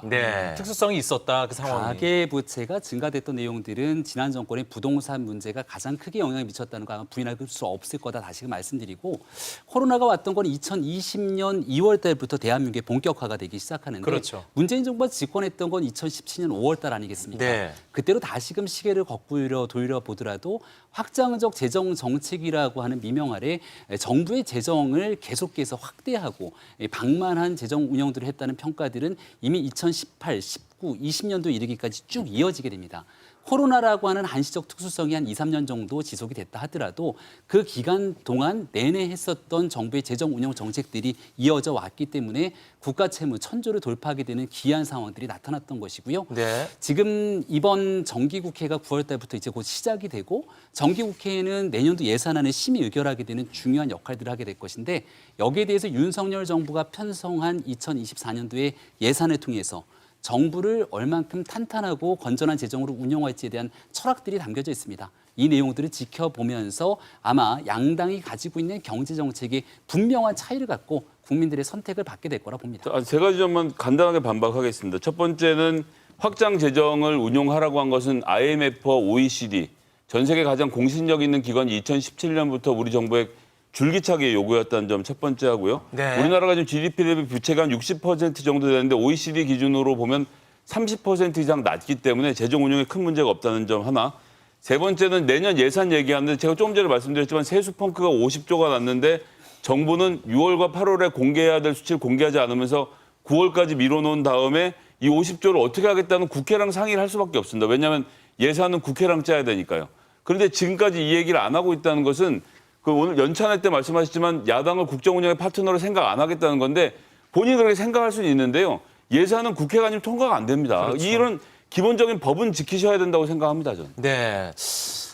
특수성이 있었다, 그 상황이. 가계 부채가 증가됐던 내용들은 지난 정권의 부동산 문제가 가장 크게 영향을 미쳤다는 거 아마 부인할 수 없을 거다 다시 말씀드리고 코로나가 왔던 건 2020년 2월 달부터 대한민국의 본격화가 되기 시작하는데 문재인 정부가 집권했던 건 2017년 5월 달 아니겠습니까? 그때로 다시금 시계를 거꾸로 돌려보더라도 확장적 재정 정책이라고 하는 미명 아래 정부의 재정을 계속해서 확대하고 방만한 재정 운영들을 했다는 평가들은 이미 2018, 19, 20년도 이르기까지 쭉 이어지게 됩니다. 코로나라고 하는 한시적 특수성이 한 2, 3년 정도 지속이 됐다 하더라도 그 기간 동안 내내 했었던 정부의 재정 운영 정책들이 이어져 왔기 때문에 국가 채무 1,000조를 돌파하게 되는 기이한 상황들이 나타났던 것이고요. 네. 지금 이번 정기국회가 9월 달부터 이제 곧 시작이 되고 정기국회에는 내년도 예산안을 심의 의결하게 되는 중요한 역할들을 하게 될 것인데 여기에 대해서 윤석열 정부가 편성한 2024년도의 예산을 통해서 정부를 얼만큼 탄탄하고 건전한 재정으로 운영할지에 대한 철학들이 담겨져 있습니다. 이 내용들을 지켜보면서 아마 양당이 가지고 있는 경제정책이 분명한 차이를 갖고 국민들의 선택을 받게 될 거라 봅니다. 세 가지 점만 간단하게 반박하겠습니다. 첫 번째는 확장 재정을 운용하라고 한 것은 IMF와 OECD, 전 세계 가장 공신력 있는 기관이 2017년부터 우리 정부에 줄기차게 요구였다는 점 첫 번째 하고요. 네. 우리나라가 지금 GDP 대비 부채가 한 60% 정도 되는데 OECD 기준으로 보면 30% 이상 낮기 때문에 재정 운용에 큰 문제가 없다는 점 하나. 세 번째는 내년 예산 얘기하는데 제가 조금 전에 말씀드렸지만 세수 펑크가 50조가 났는데 정부는 6월과 8월에 공개해야 될 수치를 공개하지 않으면서 9월까지 밀어놓은 다음에 이 50조를 어떻게 하겠다는 국회랑 상의를 할 수밖에 없습니다. 왜냐하면 예산은 국회랑 짜야 되니까요. 그런데 지금까지 이 얘기를 안 하고 있다는 것은 그 오늘 연찬회 때 말씀하셨지만 야당을 국정 운영의 파트너로 생각 안 하겠다는 건데 본인이 그렇게 생각할 수는 있는데요. 예산은 국회가 아니면 통과가 안 됩니다. 그렇죠. 이런 기본적인 법은 지키셔야 된다고 생각합니다, 저는. 네.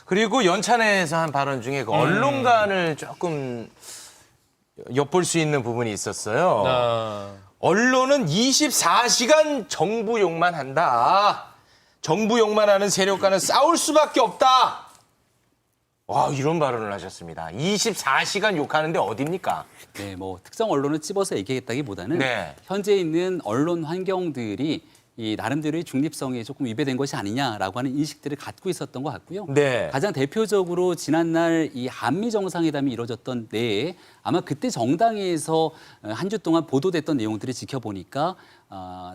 그리고 연찬회에서 한 발언 중에 그 언론관을 조금 엿볼 수 있는 부분이 있었어요. 언론은 24시간 정부 욕만 한다. 정부 욕만 하는 세력과는 싸울 수밖에 없다. 와, 이런 발언을 하셨습니다. 24시간 욕하는데 어딥니까? 네, 뭐 특정 언론을 찝어서 얘기했다기보다는 네. 현재 있는 언론 환경들이 이 나름대로의 중립성에 조금 위배된 것이 아니냐라고 하는 인식들을 갖고 있었던 것 같고요. 네. 가장 대표적으로 지난날 이 한미 정상회담이 이루어졌던 내에 아마 그때 정당에서 한 주 동안 보도됐던 내용들을 지켜보니까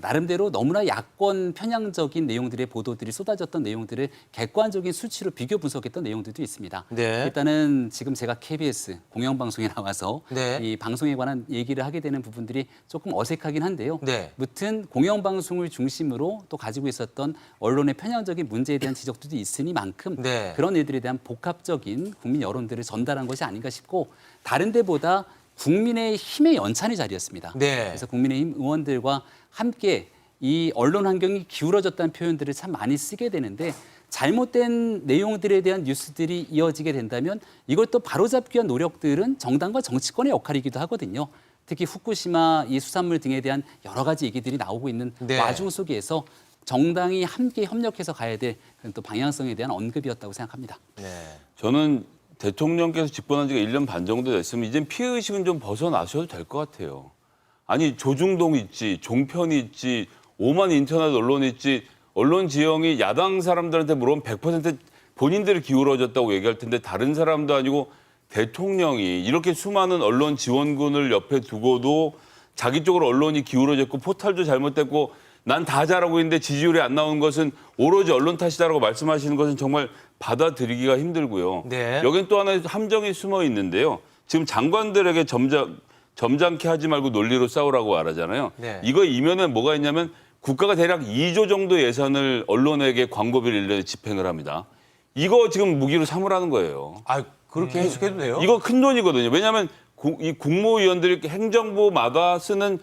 나름대로 너무나 야권 편향적인 내용들의 보도들이 쏟아졌던 내용들을 객관적인 수치로 비교 분석했던 내용들도 있습니다. 네. 일단은 지금 제가 KBS 공영방송에 나와서 네. 이 방송에 관한 얘기를 하게 되는 부분들이 조금 어색하긴 한데요. 네. 무튼 공영방송을 중심으로 또 가지고 있었던 언론의 편향적인 문제에 대한 지적들도 있으니만큼 네. 그런 일들에 대한 복합적인 국민 여론들을 전달한 것이 아닌가 싶고 다른 데보다 국민의힘의 연찬의 자리였습니다. 네. 그래서 국민의힘 의원들과 함께 이 언론 환경이 기울어졌다는 표현들을 참 많이 쓰게 되는데 잘못된 내용들에 대한 뉴스들이 이어지게 된다면 이걸 또 바로잡기 위한 노력들은 정당과 정치권의 역할이기도 하거든요. 특히 후쿠시마 이 수산물 등에 대한 여러 가지 얘기들이 나오고 있는 네. 와중 속에서 정당이 함께 협력해서 가야 될 그런 또 방향성에 대한 언급이었다고 생각합니다. 네. 저는 대통령께서 집권한 지가 1년 반 정도 됐으면 이젠 피해의식은 좀 벗어나셔도 될 것 같아요. 아니 조중동 있지, 종편이 있지, 오만 인터넷 언론이 있지, 언론 지형이 야당 사람들한테 물어보면 100% 본인들이 기울어졌다고 얘기할 텐데 다른 사람도 아니고 대통령이 이렇게 수많은 언론 지원군을 옆에 두고도 자기 쪽으로 언론이 기울어졌고 포탈도 잘못됐고 난 다 잘하고 있는데 지지율이 안 나오는 것은 오로지 언론 탓이다라고 말씀하시는 것은 정말 받아들이기가 힘들고요. 네. 여긴 또 하나의 함정이 숨어 있는데요. 지금 장관들에게 점잖게 하지 말고 논리로 싸우라고 말하잖아요. 네. 이거 이면에 뭐가 있냐면 국가가 대략 2조 정도 예산을 언론에게 광고비를 1년에 집행을 합니다. 이거 지금 무기로 삼으라는 거예요. 아, 그렇게 해석해도 돼요? 이거 큰 돈이거든요. 왜냐하면 이 국무위원들이 행정부마다 쓰는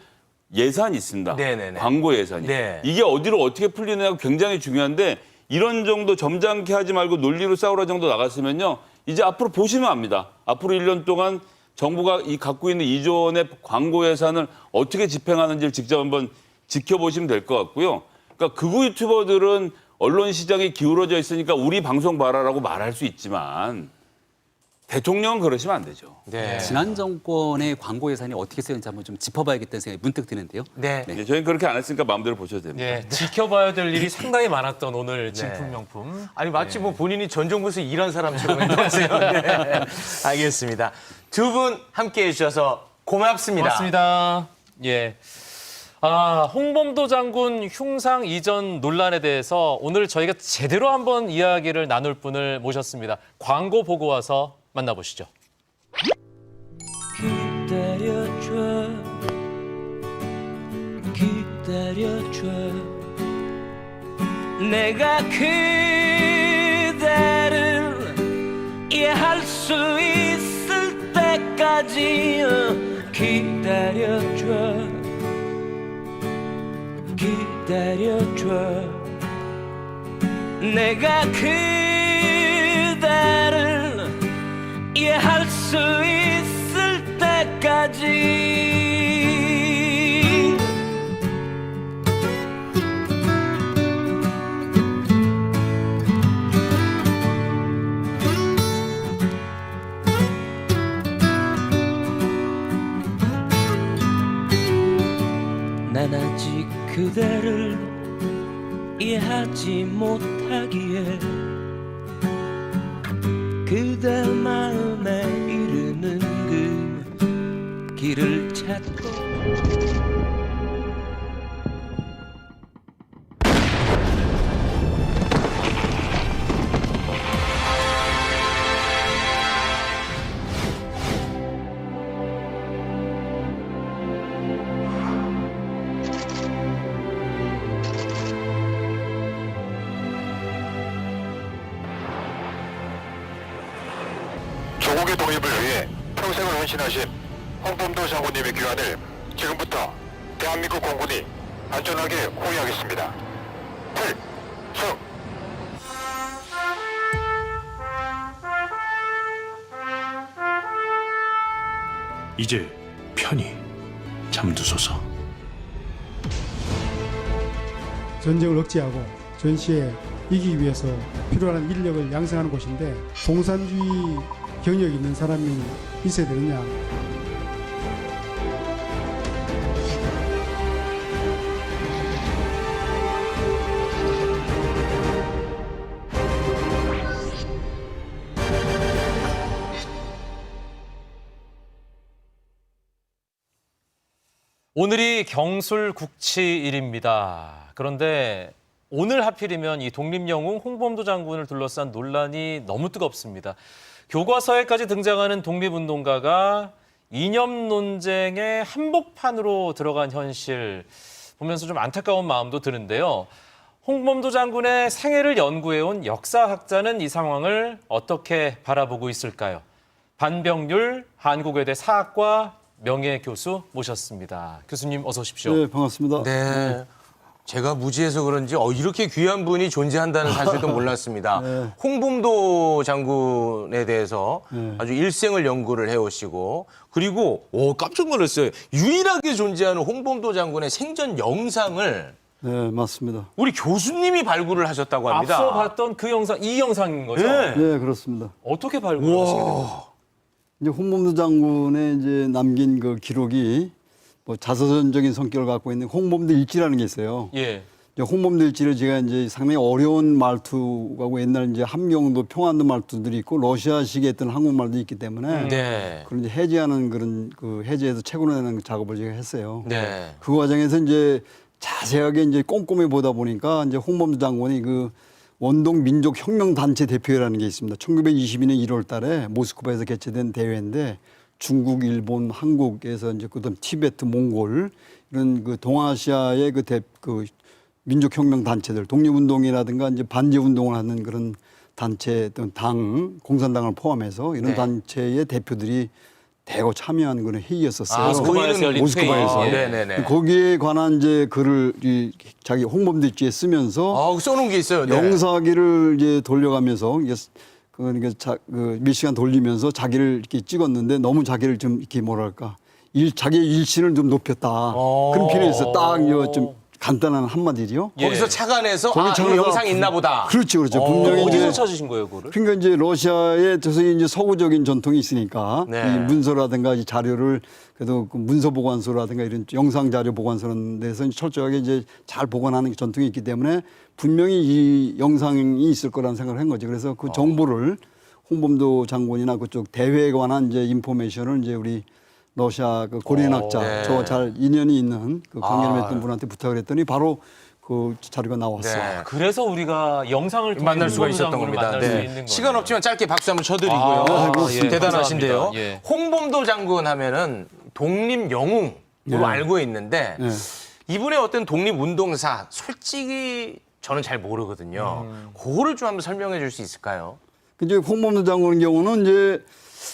예산이 있습니다. 네네네. 광고 예산이. 네. 이게 어디로 어떻게 풀리느냐가 굉장히 중요한데 이런 정도 점잖게 하지 말고 논리로 싸우라 정도 나갔으면요. 이제 앞으로 보시면 압니다. 앞으로 1년 동안 정부가 이 갖고 있는 2조 원의 광고 예산을 어떻게 집행하는지를 직접 한번 지켜보시면 될 것 같고요. 그러니까 극우 유튜버들은 언론 시장이 기울어져 있으니까 우리 방송 봐라라고 말할 수 있지만 대통령은 그러시면 안 되죠. 네. 지난 정권의 광고 예산이 어떻게 쓰였는지 한번 좀 짚어봐야겠다는 생각이 문득 드는데요. 네. 네. 저희는 그렇게 안 했으니까 마음대로 보셔도 됩니다. 예, 지켜봐야 될 일이 상당히 많았던 오늘 진품명품. 아니 마치 뭐 본인이 전 정부에서 일한 사람처럼 했다면서요. 네. 알겠습니다. 두 분 함께해 주셔서 고맙습니다. 고맙습니다. 예. 홍범도 장군 흉상 이전 논란에 대해서 오늘 저희가 제대로 한번 이야기를 나눌 분을 모셨습니다. 광고 보고 와서 만나보시죠. 기다려줘 기다려줘 내가 그대를 이해할 수 있을 때까지 기다려줘 기다려줘 내가 그대를 이해할 수 있을 때까지 난 아직 그대를 이해하지 못하기에 그대 마음에 이르는 그 길을 찾고 조국의 독립을 위해 평생을 헌신하신 홍범도 장군님의 귀환을 지금부터 대한민국 공군이 안전하게 호위하겠습니다. 필승! 이제 편히 잠드소서. 전쟁을 억제하고 전시에 이기기 위해서 필요한 인력을 양성하는 곳인데 공산주의 경력이 있는 사람이 있어야 되느냐. 오늘이 경술국치일입니다. 그런데 오늘 하필이면 이 독립영웅 홍범도 장군을 둘러싼 논란이 너무 뜨겁습니다. 교과서에까지 등장하는 독립운동가가 이념 논쟁의 한복판으로 들어간 현실 보면서 좀 안타까운 마음도 드는데요. 홍범도 장군의 생애를 연구해온 역사학자는 이 상황을 어떻게 바라보고 있을까요? 반병률 한국외대 사학과 명예교수 모셨습니다. 교수님 어서 오십시오. 네, 반갑습니다. 네. 제가 무지해서 그런지 이렇게 귀한 분이 존재한다는 사실도 몰랐습니다. 네. 홍범도 장군에 대해서 아주 일생을 연구를 해오시고 그리고 깜짝 놀랐어요. 유일하게 존재하는 홍범도 장군의 생전 영상을 네, 맞습니다. 우리 교수님이 발굴을 하셨다고 합니다. 앞서 봤던 그 영상, 이 영상인 거죠? 네, 그렇습니다. 어떻게 발굴하시게 됐나요? 이제 홍범도 장군의 이제 남긴 그 기록이 뭐 자서전적인 성격을 갖고 있는 홍범도 일지라는 게 있어요. 예. 이제 홍범도 일지를 제가 이제 상당히 어려운 말투하고 옛날 이제 함경도 평안도 말투들이 있고 러시아식의 어떤 한국말도 있기 때문에 네. 그런 이제 해제하는 그런 그 해제해서 책으로 내는 작업을 제가 했어요. 네. 그 과정에서 이제 자세하게 이제 꼼꼼히 보다 보니까 이제 홍범도 장군이 그 원동 민족 혁명 단체 대표회라는 게 있습니다. 1922년 1월 달에 모스크바에서 개최된 대회인데 중국, 일본, 한국에서 이제 그다음 티베트, 몽골 이런 그 동아시아의 그 민족혁명 단체들, 독립운동이라든가 이제 반제운동을 하는 그런 단체, 어떤 당, 공산당을 포함해서 이런 단체의 대표들이 대거 참여한 그런 회의였었어요. 모스크바에서 열린 모스크바에서. 회의. 네네네. 거기에 관한 이제 글을 자기 홍범도 일지에 쓰면서 써놓은 게 있어요. 네. 영사기를 이제 돌려가면서 그 밀시간 돌리면서 자기를 이렇게 찍었는데 너무 자기를 좀 이렇게 뭐랄까 자기의 일신을 좀 높였다. 그런 표현이 있어요. 딱 좀 간단한 한마디요. 거기서 착안해서 이 영상이 있나 보다. 그렇죠, 그렇죠. 분명히 어디서 이제 찾으신 거예요, 그거를? 그러니까 이제 러시아의 이제 서구적인 전통이 있으니까 네. 이 문서라든가 이 자료를 그래도 그 문서 보관소라든가 이런 영상 자료 보관소라는 데서 철저하게 이제 잘 보관하는 전통이 있기 때문에 분명히 이 영상이 있을 거라는 생각을 한 거죠. 그래서 그 정보를 홍범도 장군이나 그쪽 대회에 관한 이제 인포메이션을 이제 우리 러시아 그 고려인학자 네. 저 잘 인연이 있는 그 관계를 아. 맺던 분한테 부탁을 했더니 바로 그 자료가 나왔어요. 네. 그래서 우리가 영상을 통해 만날 수가 홍범도 있었던 장군을 겁니다. 만날 수 네. 있는 거예요. 시간 없지만 짧게 박수 한번 쳐드리고요. 예, 대단하신데요. 감사합니다. 예. 홍범도 장군 하면은 독립 영웅으로 네. 알고 있는데 네. 이분의 어떤 독립 운동사 솔직히 저는 잘 모르거든요. 그거를 좀 한번 설명해 줄 수 있을까요? 이제 홍범도 장군 경우는 이제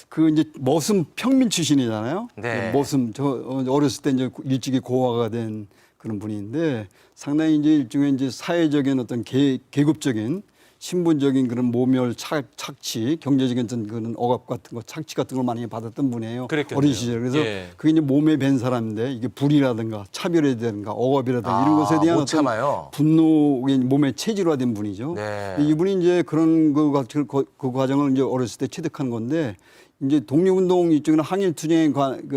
그 이제 머슴 평민 출신이잖아요. 네. 머슴 저 어렸을 때 이제 일찍이 고아가 된 그런 분인데 상당히 이제 일종의 이제 사회적인 어떤 계급적인 신분적인 그런 모멸 착취, 경제적인 어떤 그런 억압 같은 거, 착취 같은 걸 많이 받았던 분이에요. 그랬겠네요. 어린 시절. 그래서 예. 그게 이제 몸에 밴 사람인데 이게 불이라든가 차별이라든가 억압이라든가 이런 것에 대한 못 어떤 참아요. 분노가 몸에 체질화된 분이죠. 네. 이분이 이제 그런 그 과정을 이제 어렸을 때 체득한 건데 이제 독립운동 이쪽이나 항일투쟁에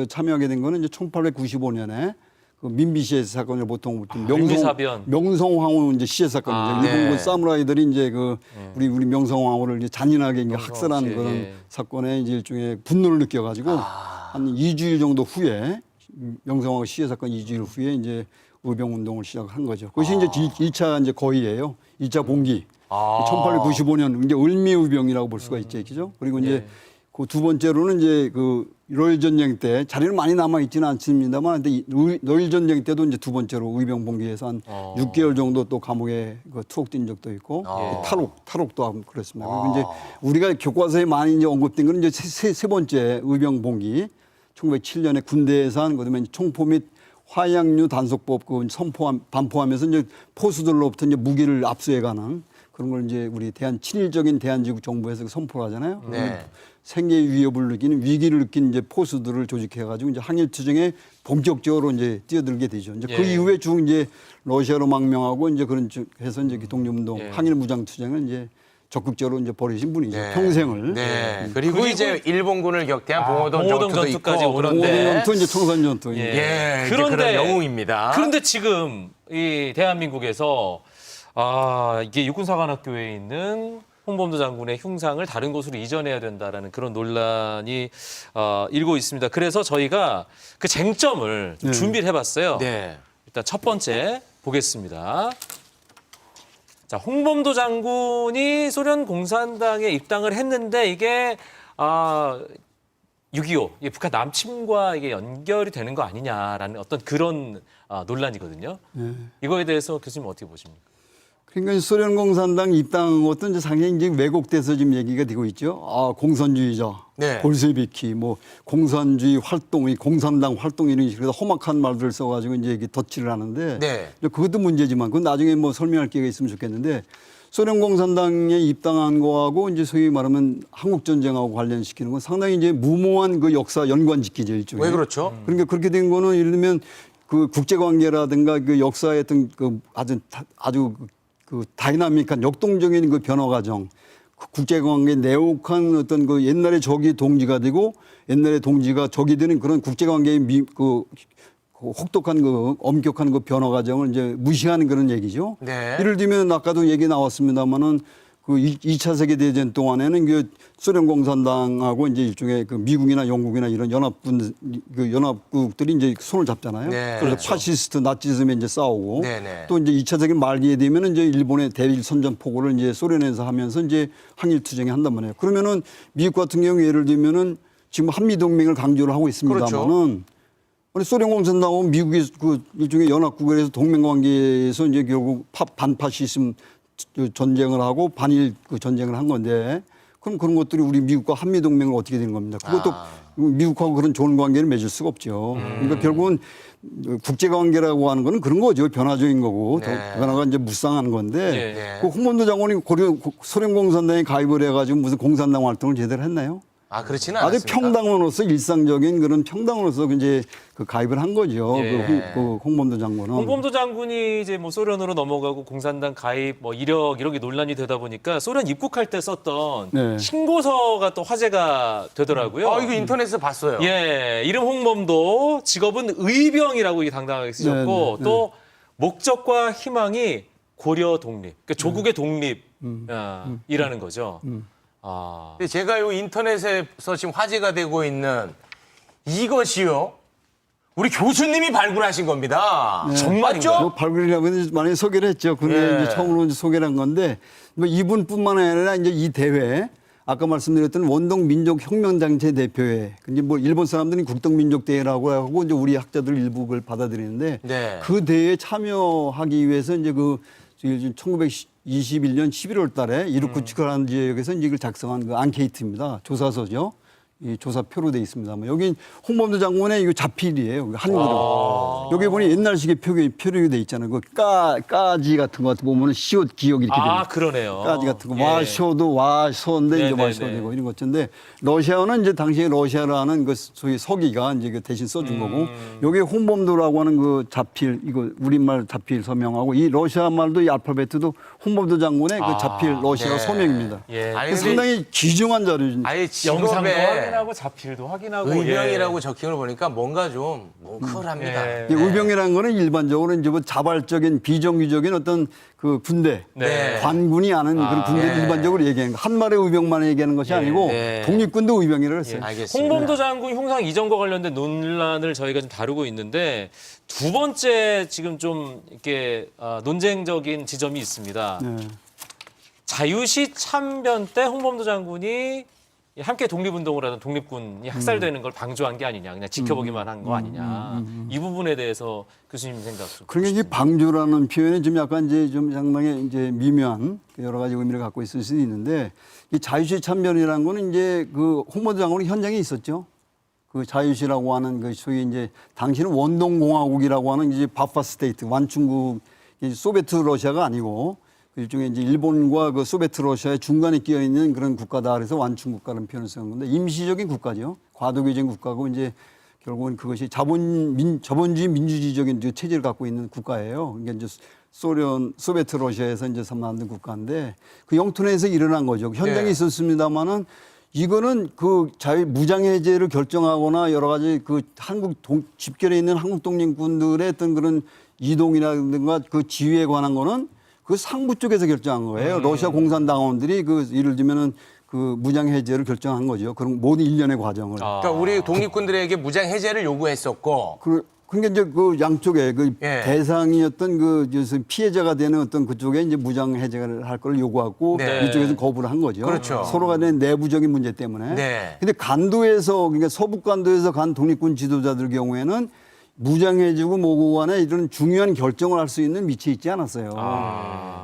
참여하게 된 거는 이제 1895년에 그 민비 시해 사건을 보통 민비사변. 명성황후 이제 시해 사건이죠. 네. 일본 그 사무라이들이 이제 그 우리 명성황후를 이제 잔인하게 이제 학살한 씨, 그런 예. 사건에 이제 일종의 분노를 느껴가지고 한 2주일 정도 후에 명성황후 시해 사건 2주일 후에 이제 의병운동을 시작한 거죠. 그것이 이제 1차 이제 거의예요. 2차 봉기. 1895년 이제 을미의병이라고 볼 수가 있죠. 그리고 이제 그 두 번째로는 이제 그 러일 전쟁 때 자리는 많이 남아 있지는 않습니다만, 근데 러일 전쟁 때도 이제 두 번째로 의병 봉기해서 한 6개월 정도 또 감옥에 그 투옥된 적도 있고 탈옥도 하고 그랬습니다. 그리고 이제 우리가 교과서에 많이 이제 언급된 건 이제 세 번째 의병 봉기, 1907년에 군대에서 한 그다음에 총포 및 화약류 단속법 그 반포하면서 이제 포수들로부터 이제 무기를 압수해가는 그런 걸 이제 우리 친일적인 대한민국 정부에서 선포를 하잖아요. 네. 생계 위협을 느끼는 위기를 느낀 이제 포수들을 조직해가지고 이제 항일투쟁에 본격적으로 이제 뛰어들게 되죠. 이제 그 이후에 쭉 이제 러시아로 망명하고 이제 그런 쪽 해서 이제 독립운동, 항일 무장투쟁을 이제 적극적으로 이제 벌이신 분이죠. 평생을. 네. 그리고 이제 일본군을 격퇴한 봉오동 전투도 전투까지 있고 오는데. 봉오동 전투 이제 청산 전투. 예. 그런데 그런 영웅입니다. 그런데 지금 이 대한민국에서 이게 육군사관학교에 있는 홍범도 장군의 흉상을 다른 곳으로 이전해야 된다라는 그런 논란이 일고 있습니다. 그래서 저희가 그 쟁점을 좀 준비를 해봤어요. 네. 일단 첫 번째 보겠습니다. 자, 홍범도 장군이 소련 공산당에 입당을 했는데 이게 6.25 이게 북한 남침과 이게 연결이 되는 거 아니냐라는 어떤 그런 논란이거든요. 이거에 대해서 교수님 어떻게 보십니까? 그러니까 소련 공산당 입당한 것도 이제 상당히 이제 왜곡돼서 지금 얘기가 되고 있죠. 공산주의자, 볼세비키, 뭐 공산주의 활동, 공산당 활동 이런 식으로 험악한 말들을 써가지고 이제 이게 덧칠을 하는데 그것도 문제지만 그건 나중에 뭐 설명할 기회가 있으면 좋겠는데 소련 공산당에 입당한 거하고 이제 소위 말하면 한국 전쟁하고 관련시키는 건 상당히 이제 무모한 그 역사 연관짓기죠 일종의. 왜 그렇죠? 그러니까 그렇게 된 거는 예를 들면 그 국제 관계라든가 그 역사의 어떤 그 아주 그 다이나믹한 역동적인 그 변화 과정, 국제관계 내혹한 어떤 그 옛날에 적이 동지가 되고 옛날에 동지가 적이 되는 그런 국제관계의 그 혹독한 그 엄격한 그 변화 과정을 이제 무시하는 그런 얘기죠. 예를 들면 아까도 얘기 나왔습니다만은 그 2차 세계대전 동안에는 그 소련 공산당하고 이제 일종의 그 미국이나 영국이나 이런 연합국들이 이제 손을 잡잖아요. 그래서 파시스트 나치즘에 이제 싸우고 또 이제 2차 세계 말기에 되면은 이제 일본의 대일 선전 포고를 이제 소련에서 하면서 이제 항일 투쟁에 한단 말이에요. 그러면은 미국 같은 경우 예를 들면은 지금 한미 동맹을 강조를 하고 있습니다만은 소련 공산당하고 미국이 그 일종의 연합국에서 동맹 관계에서 이제 결국 반파시즘 전쟁을 하고 반일 그 전쟁을 한 건데 그럼 그런 것들이 우리 미국과 한미 동맹을 어떻게 되는 겁니다. 그것도 미국하고 그런 좋은 관계를 맺을 수가 없죠. 그러니까 결국은 국제 관계라고 하는 거는 그런 거죠. 변화적인 거고 변화가 이제 무쌍한 건데 그 홍범도 장군이 소련 공산당에 가입을 해가지고 무슨 공산당 활동을 제대로 했나요? 그렇지는 아주 않았습니까? 평당으로서 일상적인 그런 평당으로서 이제 그 가입을 한 거죠. 그 홍범도 장군은. 홍범도 장군이 이제 뭐 소련으로 넘어가고 공산당 가입 뭐 이런 게 논란이 되다 보니까 소련 입국할 때 썼던 신고서가 또 화제가 되더라고요. 이거 인터넷에서 봤어요. 이름 홍범도, 직업은 의병이라고 당당하게 쓰셨고 또 목적과 희망이 고려 독립, 그러니까 조국의 독립이라는 거죠. 제가 이 인터넷에서 지금 화제가 되고 있는 이것이요? 우리 교수님이 발굴하신 겁니다. 정말죠? 뭐 발굴이라고 만약에 소개를 했죠. 근데 이제 처음으로 이제 소개를 한 건데 뭐 이분뿐만 아니라 이제 이 대회 아까 말씀드렸던 원동 민족 혁명단체 대표회. 근데 뭐 일본 사람들이 국동민족 대회라고 하고 이제 우리 학자들 일부 그걸 받아들이는데 그 대회에 참여하기 위해서 이제 그 1921년 11월 달에 이루쿠츠크라는 지역에서 이제 이걸 작성한 그 앙케이트입니다. 조사서죠. 이 조사표로 돼 있습니다. 여기 홍범도 장군의 이거 자필이에요. 한글로. 여기 보니 옛날식의 표류가 돼 있잖아요. 그 까지 같은 거 보면은 시옷 기억 이렇게 되는. 그러네요. 까지 같은 거. 와쇼도 와쇼인데 이제 와쇼 되고 이런 것인데 러시아어는 이제 당시에 러시아라는 그 소위 서기가 이제 대신 써준 거고 여기 홍범도라고 하는 그 자필 이거 우리말 자필 서명하고 이 러시아 말도 이 알파벳도 홍범도 장군의 그 자필 러시아 서명입니다. 상당히 귀중한 자료입니다. 아예 영상도 확인하고 자필도 확인하고 의병이라고 적힌 걸 보니까 뭔가 좀 뭉클합니다. 의병이라는 거는 일반적으로 이제 뭐 자발적인 비정규적인 어떤 그 군대, 관군이 아는 그런 군대를 일반적으로 얘기하는 거. 한 마리 의병만 얘기하는 것이 아니고 독립군도 의병이라고 했어요. 홍범도 장군 흉상 이전과 관련된 논란을 저희가 좀 다루고 있는데 두 번째 지금 좀 이렇게 논쟁적인 지점이 있습니다. 자유시 참변 때 홍범도 장군이 함께 독립운동을 하던 독립군이 학살되는 걸 방조한 게 아니냐, 그냥 지켜보기만 한 거 아니냐. 이 부분에 대해서 교수님 생각 좀. 그러니까 이 방조라는 표현이 좀 약간 이제 좀 상당히 이제 미묘한 여러 가지 의미를 갖고 있을 수도 있는데 이 자유시 참변이라는 거는 이제 그 홍범도 장군이 현장에 있었죠. 그 자유시라고 하는 그 소위 이제 당시는 원동공화국이라고 하는 이제 바파 스테이트 완충국 소비에트 러시아가 아니고 일종의 이제 일본과 그 소비에트 러시아의 중간에 끼어 있는 그런 국가다. 그래서 완충국가라는 표현을 쓰는 건데 임시적인 국가죠. 과도기적인 국가고 이제 결국은 그것이 자본주의 민주주의적인 체제를 갖고 있는 국가예요. 그러니까 이제 소비에트 러시아에서 이제 만든 국가인데 그 영토 내에서 일어난 거죠. 현장에 있었습니다만은 이거는 그 무장 해제를 결정하거나 여러 가지 그 집결해 있는 한국 독립군들의 어떤 그런 이동이라든가 그 지휘에 관한 거는 그 상부 쪽에서 결정한 거예요. 러시아 공산당원들이 그 예를 들면은 그 무장 해제를 결정한 거죠. 그런 모든 일련의 과정을. 그러니까 우리 독립군들에게 무장 해제를 요구했었고. 그러니까 이제 그 양쪽에 그 대상이었던 그 피해자가 되는 어떤 그쪽에 이제 무장 해제를 할 걸 요구하고 이쪽에서 거부를 한 거죠. 그렇죠. 서로 간의 내부적인 문제 때문에. 근데 간도에서 그러니까 서북 간도에서 간 독립군 지도자들 경우에는 무장해제고 뭐고 간에 이런 중요한 결정을 할 수 있는 위치에 있지 않았어요.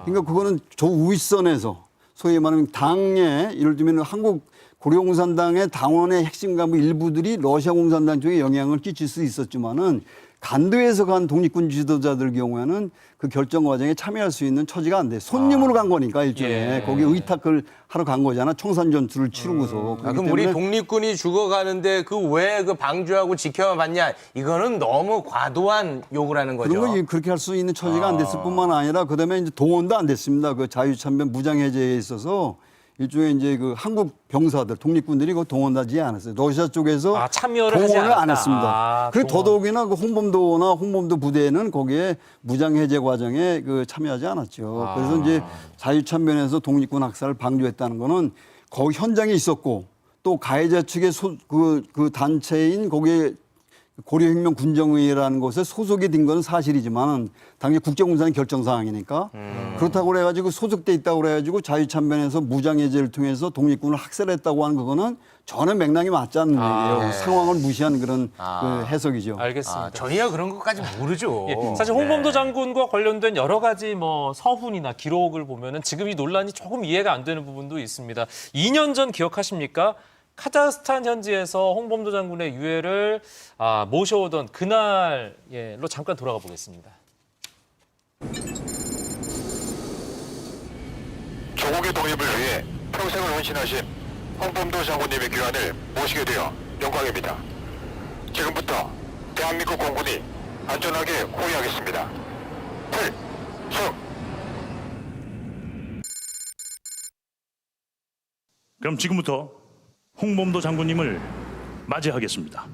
그러니까 그거는 저 윗선에서 소위 말하면 당에 예를 들면 한국 고려공산당의 당원의 핵심 간부 일부들이 러시아 공산당 쪽에 영향을 끼칠 수 있었지만은 간도에서 간 독립군 지도자들 경우에는 그 결정 과정에 참여할 수 있는 처지가 안 돼. 손님으로 간 거니까 일종의 거기 의탁을 하러 간 거잖아. 청산 전투를 치르고서. 그럼 우리 독립군이 죽어가는데 그 왜 그 방조하고 지켜만 봤냐? 이거는 너무 과도한 요구라는 거죠. 그런 거 그렇게 할 수 있는 처지가 안 됐을 뿐만 아니라 그다음에 이제 동원도 안 됐습니다. 그 자유참변 무장해제에 있어서 일종의 이제 그 한국 병사들, 독립군들이 그 동원하지 않았어요. 러시아 쪽에서 참여를 동원을 하지 안 했습니다. 그리고 더더욱이나 그 홍범도나 홍범도 부대는 거기에 무장해제 과정에 그 참여하지 않았죠. 그래서 이제 자유참변에서 독립군 학살을 방조했다는 거는 거기 현장에 있었고 또 가해자 측의 그 단체인 거기에 고려혁명 군정의회라는 곳에 소속이 된 건 사실이지만 당시 국제공사는 결정 사항이니까 그렇다고 그래가지고 소속돼 있다고 그래가지고 자유참변에서 무장해제를 통해서 독립군을 학살했다고 하는 그거는 전혀 맥락이 맞지 않는 얘기예요. 상황을 무시한 그런 그 해석이죠. 알겠습니다. 저희야 그런 것까지 모르죠. 사실 홍범도 장군과 관련된 여러 가지 뭐 서훈이나 기록을 보면은 지금 이 논란이 조금 이해가 안 되는 부분도 있습니다. 2년 전 기억하십니까? 카자흐스탄 현지에서 홍범도 장군의 유해를 모셔오던 그날로 잠깐 돌아가 보겠습니다. 조국의 독립을 위해 평생을 헌신하신 홍범도 장군님의 귀환을 모시게 되어 영광입니다. 지금부터 대한민국 공군이 안전하게 호위하겠습니다. 필승! 그럼 지금부터 홍범도 장군님을 맞이하겠습니다.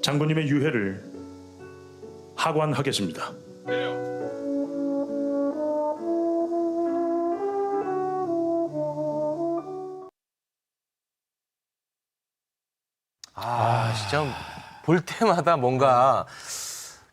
장군님의 유해를 하관하겠습니다. 진짜 볼 때마다 뭔가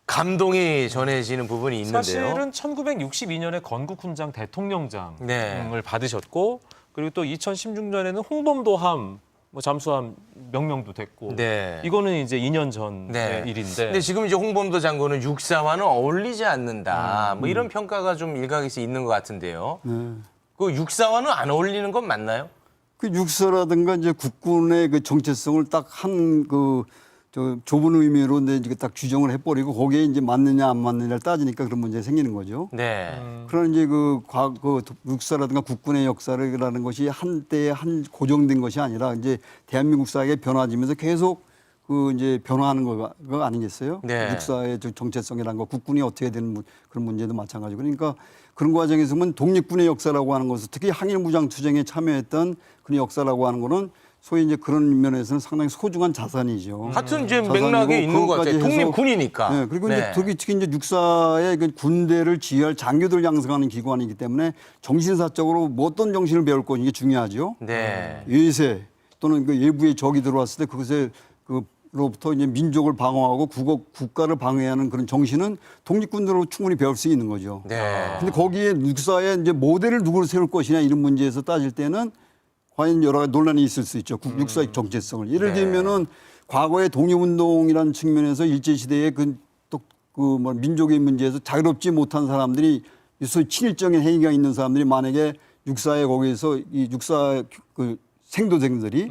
감동이 전해지는 부분이 있는데요. 사실은 1962년에 건국훈장 대통령장을 받으셨고 그리고 또 2016년에는 홍범도함 뭐 잠수함 명명도 됐고 이거는 이제 2년 전의 일인데. 근데 지금 이제 홍범도 장군은 육사와는 어울리지 않는다. 뭐 이런 평가가 좀 일각에서 있는 것 같은데요. 그 육사와는 안 어울리는 건 맞나요? 그 육사라든가 이제 국군의 그 정체성을 딱 한 저 좁은 의미로 이제 딱 규정을 해버리고 거기에 이제 맞느냐 안 맞느냐를 따지니까 그런 문제가 생기는 거죠. 그러나 이제 그 육사라든가 국군의 역사라는 것이 한때에 한 고정된 것이 아니라 이제 대한민국 사회가 변화지면서 계속 그 이제 변화하는 거 아니겠어요? 육사의 정체성이라는 거, 국군이 어떻게 되는 그런 문제도 마찬가지고 그러니까 그런 과정에서 보면 독립군의 역사라고 하는 것은 특히 항일무장투쟁에 참여했던 그런 역사라고 하는 거는 소위 이제 그런 면에서는 상당히 소중한 자산이죠. 하여튼 이제 맥락에 있는 것 같아요. 독립군이니까. 네, 그리고 이제 특히 이제 육사의 그 군대를 지휘할 장교들 양성하는 기관이기 때문에 정신사적으로 뭐 어떤 정신을 배울 것이 이게 중요하죠. 예세 또는 그 외부의 적이 들어왔을 때 그것에 로부터 이제 민족을 방어하고 국가를 방해하는 그런 정신은 독립군들로 충분히 배울 수 있는 거죠. 근데 거기에 육사의 이제 모델을 누구를 세울 것이냐 이런 문제에서 따질 때는 과연 여러 가지 논란이 있을 수 있죠. 육사의 정체성을. 예를 들면은 과거의 독립운동이라는 측면에서 일제시대의 뭐 민족의 문제에서 자유롭지 못한 사람들이 소위 친일적인 행위가 있는 사람들이 만약에 육사에 거기에서 이 육사 그 생도생들이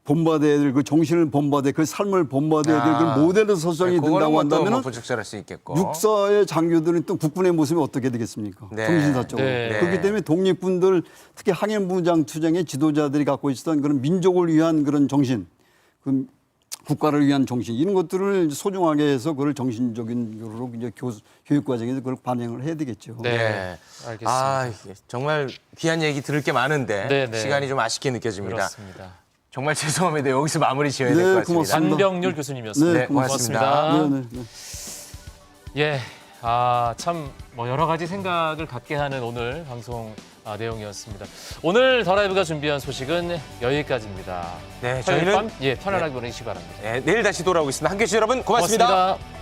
본받아야 될 그 정신을 본받아야 그 삶을 본받아야 될 그 모델을 서성이 든다고 한다면 부적절할 수 있겠고. 육사의 장교들은 또 국군의 모습이 어떻게 되겠습니까? 정신사적으로. 그렇기 때문에 독립군들 특히 항일무장투쟁의 지도자들이 갖고 있었던 그런 민족을 위한 그런 정신, 그 국가를 위한 정신 이런 것들을 소중하게 해서 그걸 정신적인 으로 이제 교육 과정에서 그걸 반영을 해야 되겠죠. 알겠습니다. 정말 귀한 얘기 들을 게 많은데 시간이 좀 아쉽게 느껴집니다. 그렇습니다. 정말 죄송합니다. 여기서 마무리 지어야 될 것 같습니다. 고맙습니다. 안병률 교수님이었습니다. 고맙습니다. 예, 참 뭐 여러 가지 생각을 갖게 하는 오늘 방송 내용이었습니다. 오늘 더 라이브가 준비한 소식은 여기까지입니다. 저희는 밤 편안하게 보내시기 바랍니다. 내일 다시 돌아오겠습니다. 함께해 주신 여러분 고맙습니다.